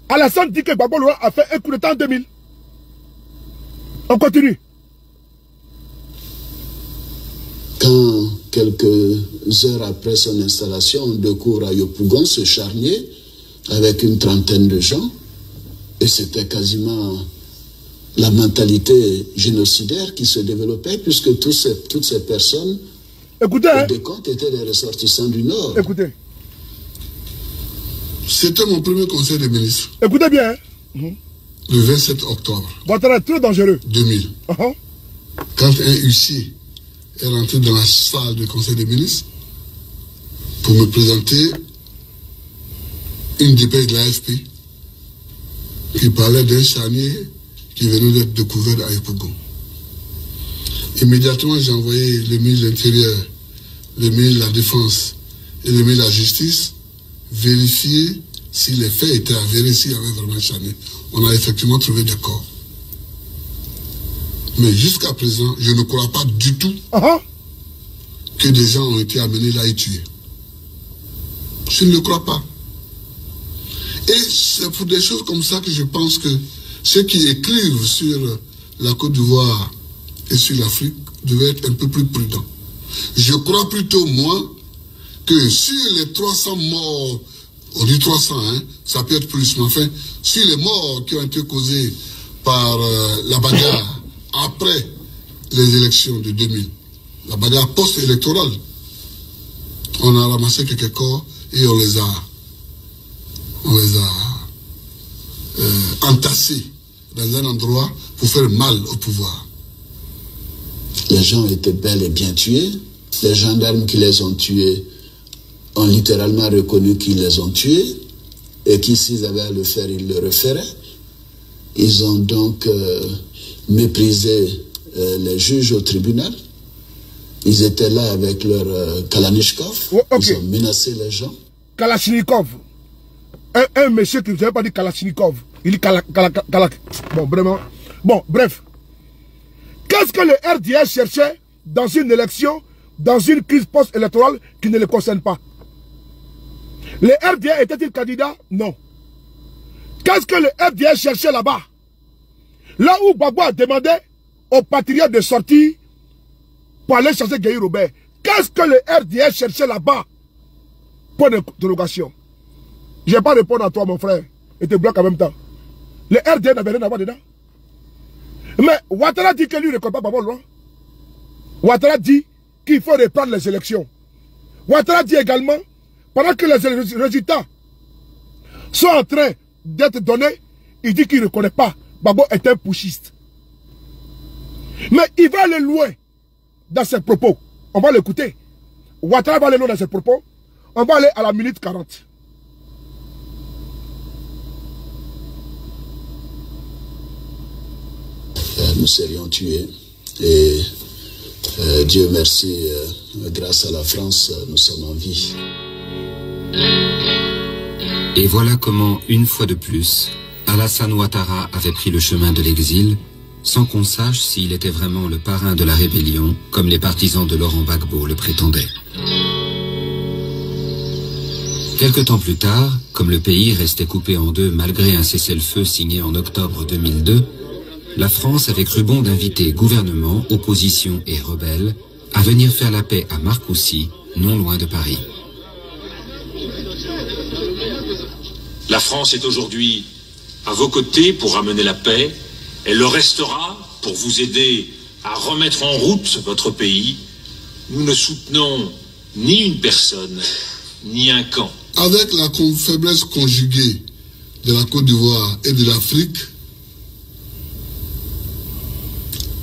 Alassane dit que Gbagbo Laurent a fait un coup d'État en 2000. On continue. Quand, quelques heures après son installation, on découvre à Yopougon ce charnier avec une trentaine de gens, et c'était quasiment la mentalité génocidaire qui se développait, puisque toutes ces personnes, écoutez, au décompte, étaient des ressortissants du Nord. Écoutez. C'était mon premier conseil des ministres. Écoutez bien. Le 27 octobre. Ouattara est très dangereux. 2000. Quand un huissier est rentré dans la salle du conseil des ministres pour me présenter une dépêche de l'AFP qui parlait d'un charnier qui venait d'être découvert à Yopougon. Immédiatement, j'ai envoyé le ministre de l'Intérieur, le ministre de la Défense et le ministre de la Justice vérifier si les faits étaient avérés, s'il y avait vraiment chané, on a effectivement trouvé des corps. Mais jusqu'à présent, je ne crois pas du tout que des gens ont été amenés là et tués. Je ne le crois pas. Et c'est pour des choses comme ça que je pense que ceux qui écrivent sur la Côte d'Ivoire et sur l'Afrique devaient être un peu plus prudents. Je crois plutôt, moi, que sur les 300 morts, on dit 300, hein, ça peut être plus, mais enfin, sur les morts qui ont été causés par la bagarre après les élections de 2000, la bagarre post-électorale, on a ramassé quelques corps et on les a entassés dans un endroit pour faire mal au pouvoir. Les gens étaient bel et bien tués. Les gendarmes qui les ont tués ont littéralement reconnu qu'ils les ont tués et qu'ils, s'ils avaient à le faire, ils le referaient. Ils ont donc méprisé les juges au tribunal. Ils étaient là avec leur Kalachnikov. Ils ont menacé les gens. Kalachnikov. Un monsieur qui ne savait pas dire Kalachnikov. Il dit Bon, vraiment. Bon, bref. Qu'est-ce que le RDS cherchait dans une élection, dans une crise post-électorale qui ne le concerne pas? Le RDS était-il candidat? Non. Qu'est-ce que le RDS cherchait là-bas? Là où Gbagbo a demandé aux patriotes de sortir pour aller chercher Gueye Robert. Qu'est-ce que le RDS cherchait là-bas? Point d'interrogation. Je ne vais pas répondre à toi, mon frère, et te bloque en même temps. Le RDS n'avait rien à voir dedans. Mais Ouattara dit que lui ne reconnaît pas Gbagbo Laurent. Ouattara dit qu'il faut reprendre les élections. Ouattara dit également, pendant que les résultats sont en train d'être donnés, il dit qu'il ne reconnaît pas. Gbagbo est un putschiste. Mais il va aller loin dans ses propos. On va l'écouter. Ouattara va aller loin dans ses propos. On va aller à la minute 40. Nous serions tués. Et Dieu merci, grâce à la France, nous sommes en vie. Et voilà comment, une fois de plus, Alassane Ouattara avait pris le chemin de l'exil, sans qu'on sache s'il était vraiment le parrain de la rébellion, comme les partisans de Laurent Gbagbo le prétendaient. Quelque temps plus tard, comme le pays restait coupé en deux malgré un cessez-le-feu signé en octobre 2002, la France avait cru bon d'inviter gouvernement, opposition et rebelles à venir faire la paix à Marcoussis, non loin de Paris. La France est aujourd'hui à vos côtés pour ramener la paix. Elle le restera pour vous aider à remettre en route votre pays. Nous ne soutenons ni une personne, ni un camp. Avec la faiblesse conjuguée de la Côte d'Ivoire et de l'Afrique,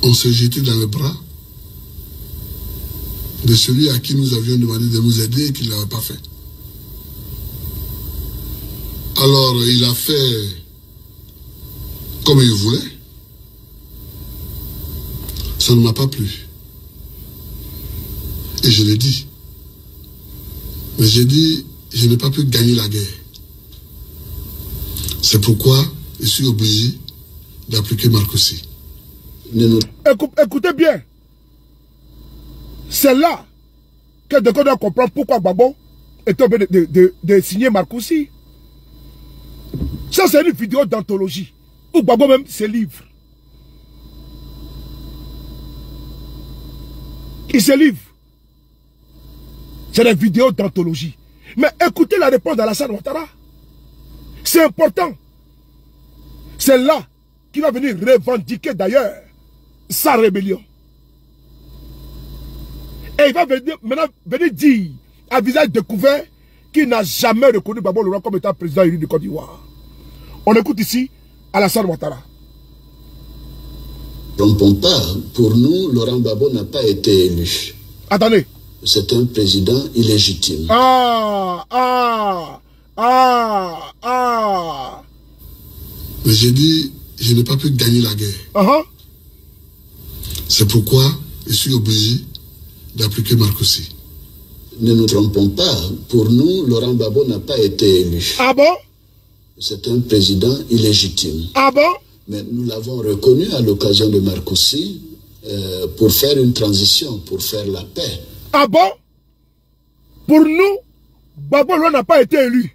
on s'est jeté dans les bras de celui à qui nous avions demandé de nous aider et qui ne l'avait pas fait. Alors il a fait comme il voulait. Ça ne m'a pas plu. Et je l'ai dit. Mais j'ai dit, je n'ai pas pu gagner la guerre. C'est pourquoi je suis obligé d'appliquer Marcoussis. Écoutez bien. C'est là que on doit comprendre pourquoi Gbagbo est obligé de signer Marcoussis. Ça, c'est une vidéo d'anthologie où Gbagbo même se livre. Il se livre. C'est des vidéos d'anthologie. Mais écoutez la réponse d'Alassane Ouattara. C'est important. C'est là qu'il va venir revendiquer d'ailleurs sa rébellion. Et il va maintenant venir dire à visage découvert qu'il n'a jamais reconnu Gbagbo Laurent comme étant président élu de Côte d'Ivoire. On écoute ici Alassane Ouattara. Trompons pas, pour nous, Laurent Gbagbo n'a pas été élu. Attendez. C'est un président illégitime. Mais j'ai dit, je n'ai pas pu gagner la guerre. C'est pourquoi je suis obligé d'appliquer Marcoussis. Ne nous trompons pas, pour nous, Laurent Gbagbo n'a pas été élu. Ah bon? C'est un président illégitime. Ah bon? Mais nous l'avons reconnu à l'occasion de Marcoussi pour faire une transition, pour faire la paix. Ah bon? Pour nous, Gbagbo n'a pas été élu.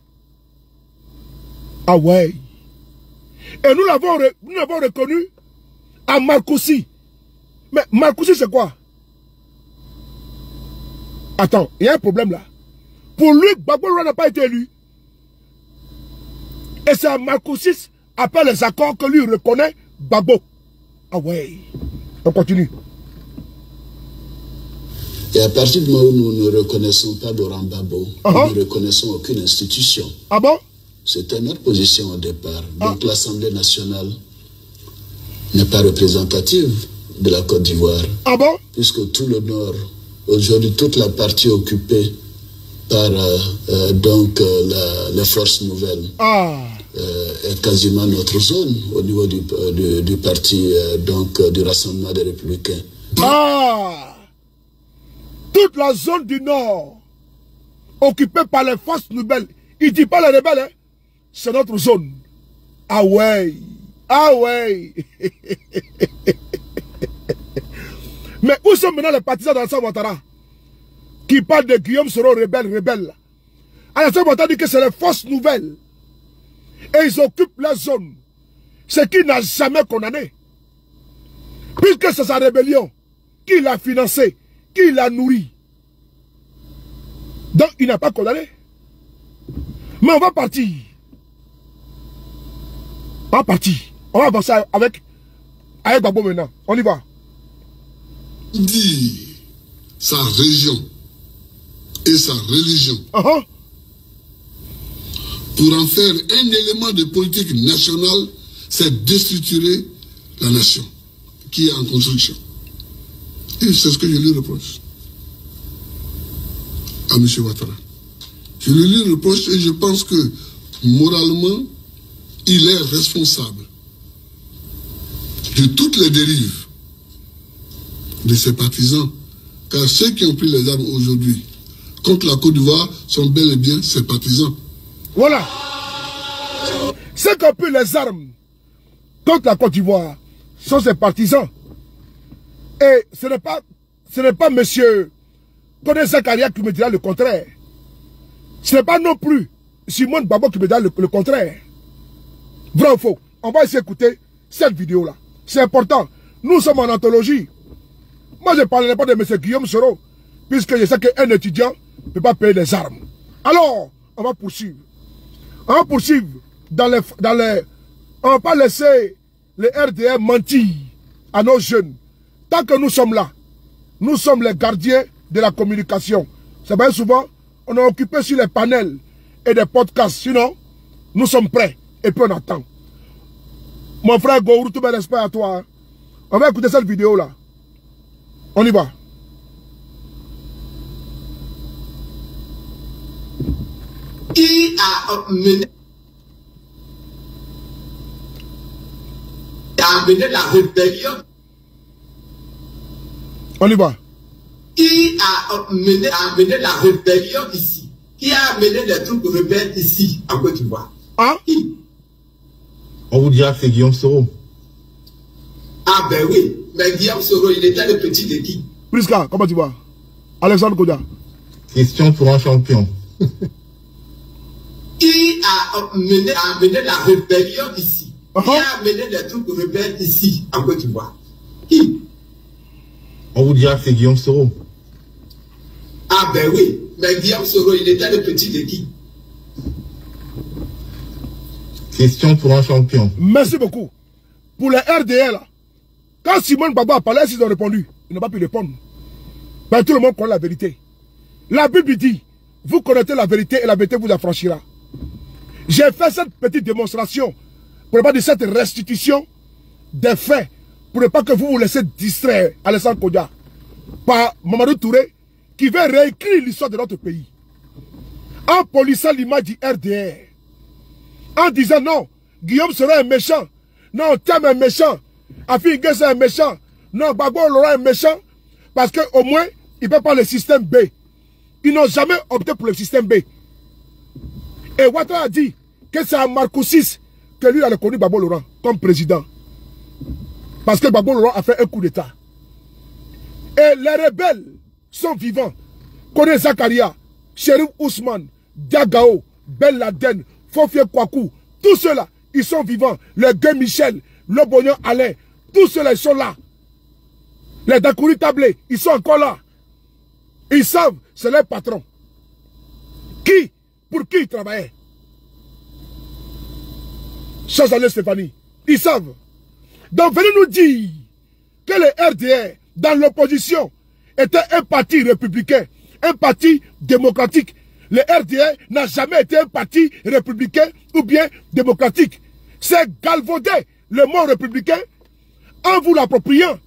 Ah ouais. Et nous l'avons reconnu à Marcoussi. Mais Marcoussi, c'est quoi? Attends, il y a un problème là. Pour lui, Gbagbo n'a pas été élu. Et c'est à Marcoussi, après les accords, que lui reconnaît Gbagbo. Ah ouais. On continue. Et à partir du moment où nous ne reconnaissons pas Laurent Gbagbo, nous ne reconnaissons aucune institution. Ah bon? C'était notre position au départ. Donc l'Assemblée nationale n'est pas représentative de la Côte d'Ivoire. Ah bon? Puisque tout le Nord, aujourd'hui, toute la partie occupée par les forces nouvelles est quasiment notre zone au niveau du parti du Rassemblement des Républicains. Ah! Toute la zone du Nord occupée par les forces nouvelles. Il ne dit pas les rebelles, hein? C'est notre zone. Ah ouais. Ah ouais. Mais où sont maintenant les partisans d'Alassane Ouattara qui parlent de Guillaume Soro rebelle? Alassane Ouattara dit que c'est les forces nouvelles. Et ils occupent la zone. Ce qu'il n'a jamais condamné. Puisque c'est sa rébellion. Qui l'a financé, qui l'a nourri. Donc il n'a pas condamné. Mais on va partir. On va partir. On va avancer avec Gbagbo maintenant. On y va. Dit sa région et sa religion pour en faire un élément de politique nationale, c'est déstructurer la nation qui est en construction. Et c'est ce que je lui reproche à M. Ouattara. Je lui reproche et je pense que moralement, il est responsable de toutes les dérives de ses partisans. Car ceux qui ont pris les armes aujourd'hui contre la Côte d'Ivoire sont bel et bien ses partisans. Voilà. Ceux qui ont pris les armes contre la Côte d'Ivoire sont ses partisans. Et ce n'est pas monsieur Koné Zakaria qui me dira le contraire. Ce n'est pas non plus Simone Gbagbo qui me dira le contraire. Vrai ou faux? On va essayer d'écouter cette vidéo-là. C'est important. Nous sommes en anthologie. Moi, je ne parlerai pas de M. Guillaume Soro, puisque je sais qu'un étudiant ne peut pas payer des armes. Alors, on va poursuivre. On va poursuivre on ne va pas laisser les RDR mentir à nos jeunes. Tant que nous sommes là, nous sommes les gardiens de la communication. C'est bien souvent, on est occupé sur les panels et des podcasts. Sinon, nous sommes prêts et puis on attend. Mon frère Gourou, tout mon respect à toi. Hein. On va écouter cette vidéo-là. On y va. Qui a mené la rébellion? On y va. Qui a mené la rébellion ici? Qui a mené les troupes rebelles ici, en Côte d'Ivoire? Hein? On vous dira que c'est Guillaume Soro. Ah ben oui, mais Guillaume Soro, il était le petit de qui? Priska, comment tu vas? Alexandre Kodia. Question pour un champion. Qui a mené la rébellion ici? Qui a mené les troupes rebelles ici, en Côte d'Ivoire? Qui? On vous dira que c'est Guillaume Soro. Ah ben oui, mais Guillaume Soro, il était le petit de qui? Question pour un champion. Merci beaucoup. Pour les RDR, là, quand Simone Gbagbo a parlé, ils ont répondu. Ils n'ont pas pu répondre. Ben, tout le monde connaît la vérité. La Bible dit, vous connaissez la vérité et la vérité vous affranchira. J'ai fait cette petite démonstration pour ne pas dire cette restitution des faits, pour ne pas que vous vous laissez distraire, Alessandre Kodia, par Mamadou Touré, qui veut réécrire l'histoire de notre pays. En polissant l'image du RDR. En disant non, Guillaume sera un méchant. Non, Thiam est méchant. Afi Nguesse est un méchant. Non, Gbagbo Laurent est méchant. Parce qu'au moins, il ne peut pas le système B. Ils n'ont jamais opté pour le système B. Et Ouattara a dit que c'est à Marco VI que lui a reconnu Gbagbo Laurent comme président. Parce que Gbagbo Laurent a fait un coup d'État. Et les rebelles sont vivants. Kone Zakaria, Cherif Ousmane, Diagao, Ben Laden, Fofie Kwaku, tous ceux-là, ils sont vivants. Le Guy Michel, le Bognon Alain, tous ceux-là, ils sont là. Les Dakouri Tablé, ils sont encore là. Ils savent, c'est leur patron. Qui? Pour qui ils travaillaient? Chazalé Stéphanie, ils savent. Donc venez nous dire que le RDR, dans l'opposition, était un parti républicain, un parti démocratique. Le RDR n'a jamais été un parti républicain ou bien démocratique. C'est galvauder le mot républicain en vous l'appropriant.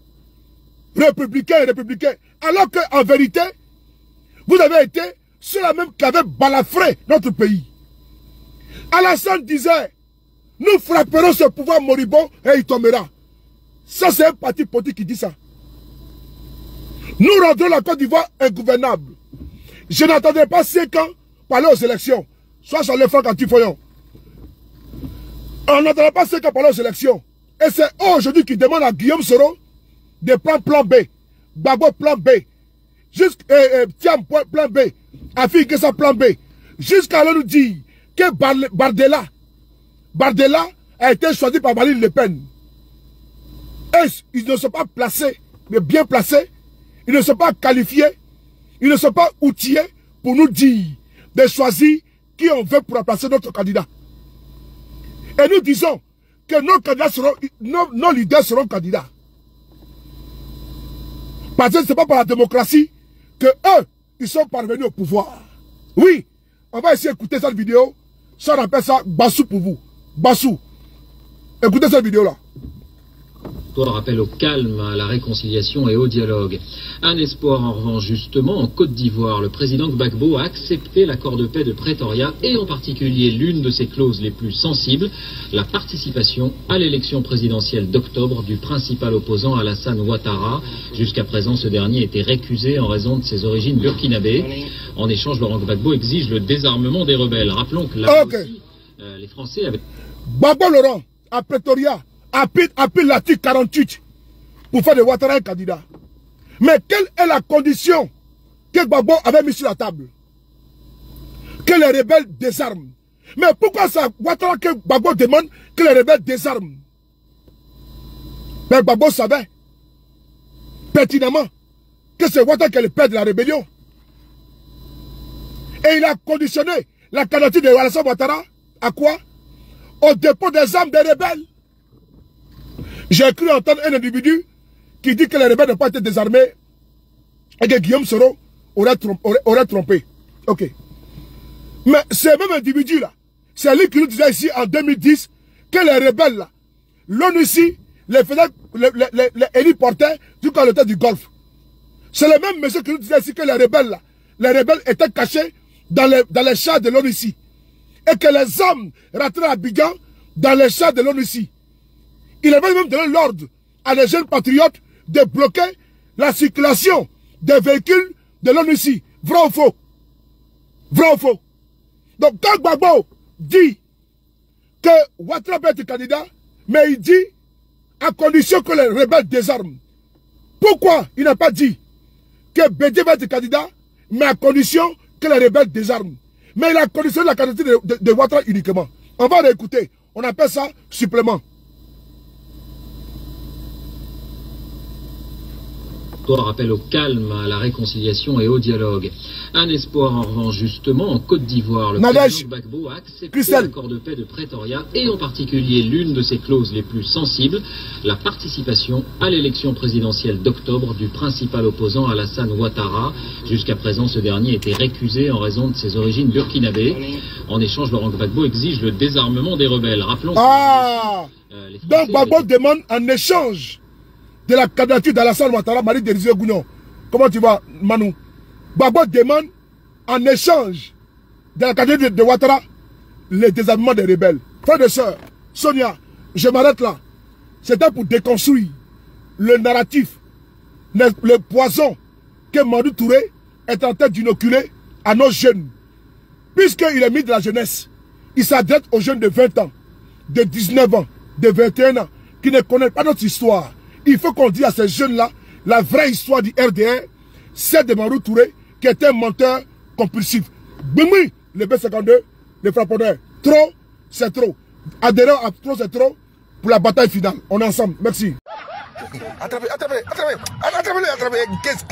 Républicain, républicain. Alors qu'en vérité, vous avez été ceux-là même qui avaient balafré notre pays. Alassane disait, nous frapperons ce pouvoir moribond et il tombera. Ça, c'est un parti politique qui dit ça. Nous rendrons la Côte d'Ivoire ingouvernable. Je n'attendrai pas 5 ans pour aller aux élections. Soit sur le Franck Antifoyon. On n'attendra pas 5 ans pour aller aux élections. Et c'est aujourd'hui qui demande à Guillaume Soro de prendre plan B. Gbagbo plan B. Tiam plan B. Afin que ça plan B. Jusqu'à là nous dire que Bardella a été choisi par Marine Le Pen. Et ils ne sont pas placés, mais bien placés. Ils ne sont pas qualifiés. Ils ne sont pas outillés pour nous dire de choisir qui on veut pour remplacer notre candidat. Et nous disons que nos candidats seront, nos leaders seront candidats. Parce que ce n'est pas par la démocratie que eux, ils sont parvenus au pouvoir. Oui, on va essayer d'écouter cette vidéo. Ça, on appelle ça Bassou pour vous. Bassou. Écoutez cette vidéo-là. Rappel au calme, à la réconciliation et au dialogue. Un espoir en revanche justement, en Côte d'Ivoire, le président Gbagbo a accepté l'accord de paix de Pretoria et en particulier l'une de ses clauses les plus sensibles, la participation à l'élection présidentielle d'octobre du principal opposant Alassane Ouattara. Jusqu'à présent, ce dernier était récusé en raison de ses origines burkinabées. En échange, Laurent Gbagbo exige le désarmement des rebelles. Rappelons que là aussi, les Français avaient... Gbagbo Laurent, à Pretoria, appelle l'article 48 pour faire de Ouattara un candidat. Mais quelle est la condition que Gbagbo avait mis sur la table? Que les rebelles désarment. Mais pourquoi ça, Ouattara, que Gbagbo demande que les rebelles désarment? Mais Gbagbo savait pertinemment que c'est Ouattara qui est le père de la rébellion. Et il a conditionné la candidature de Alassane Ouattara à quoi? Au dépôt des armes des rebelles. J'ai cru entendre un individu qui dit que les rebelles n'ont pas été désarmés et que Guillaume Soro aurait trompé. Ok. Mais ce même individu-là, c'est lui qui nous disait ici en 2010 que les rebelles, là, l'ONU ici, les héliportaient du côté du Golfe. C'est le même monsieur qui nous disait ici que les rebelles étaient cachés dans les chars de l'ONU ici. Et que les hommes rentraient à Abidjan dans les chars de l'ONU ici. Il avait même donné l'ordre à les jeunes patriotes de bloquer la circulation des véhicules de l'ONU ici. Vrai ou faux? Vrai ou faux? Donc quand Gbagbo dit que Ouattara peut être candidat, mais il dit à condition que les rebelles désarment. Pourquoi il n'a pas dit que Bédié va être candidat, mais à condition que les rebelles désarment? Mais il a conditionné la candidature de Ouattara uniquement. On va réécouter. On appelle ça supplément. Rappel au calme, à la réconciliation et au dialogue. Un espoir en revanche justement, en Côte d'Ivoire, le président Gbagbo a accepté l'accord de paix de Pretoria et en particulier l'une de ses clauses les plus sensibles, la participation à l'élection présidentielle d'octobre du principal opposant Alassane Ouattara. Jusqu'à présent, ce dernier était récusé en raison de ses origines burkinabées. En échange, Laurent Gbagbo exige le désarmement des rebelles. Rappelons que donc Gbagbo demande en échange de la candidature d'Alassane Ouattara, Marie Dérisé Gounion. Comment tu vas, Manu? Gbagbo demande en échange de la candidature de Ouattara le désarmement des rebelles. Frères et sœurs, Sonia, je m'arrête là. C'était pour déconstruire le narratif, le poison que Madou Touré est en train d'inoculer à nos jeunes. Puisqu'il est mis de la jeunesse, Il s'adresse aux jeunes de 20 ans, de 19 ans, de 21 ans, qui ne connaissent pas notre histoire. Il faut qu'on dise à ces jeunes-là la vraie histoire du RDR, celle de Marou Touré, qui était un menteur compulsif. Bimi, le B52, les frappeurs. Trop, c'est trop. Adhérents à trop, c'est trop. Pour la bataille finale. On est ensemble. Merci. Attrapez. Qu'est-ce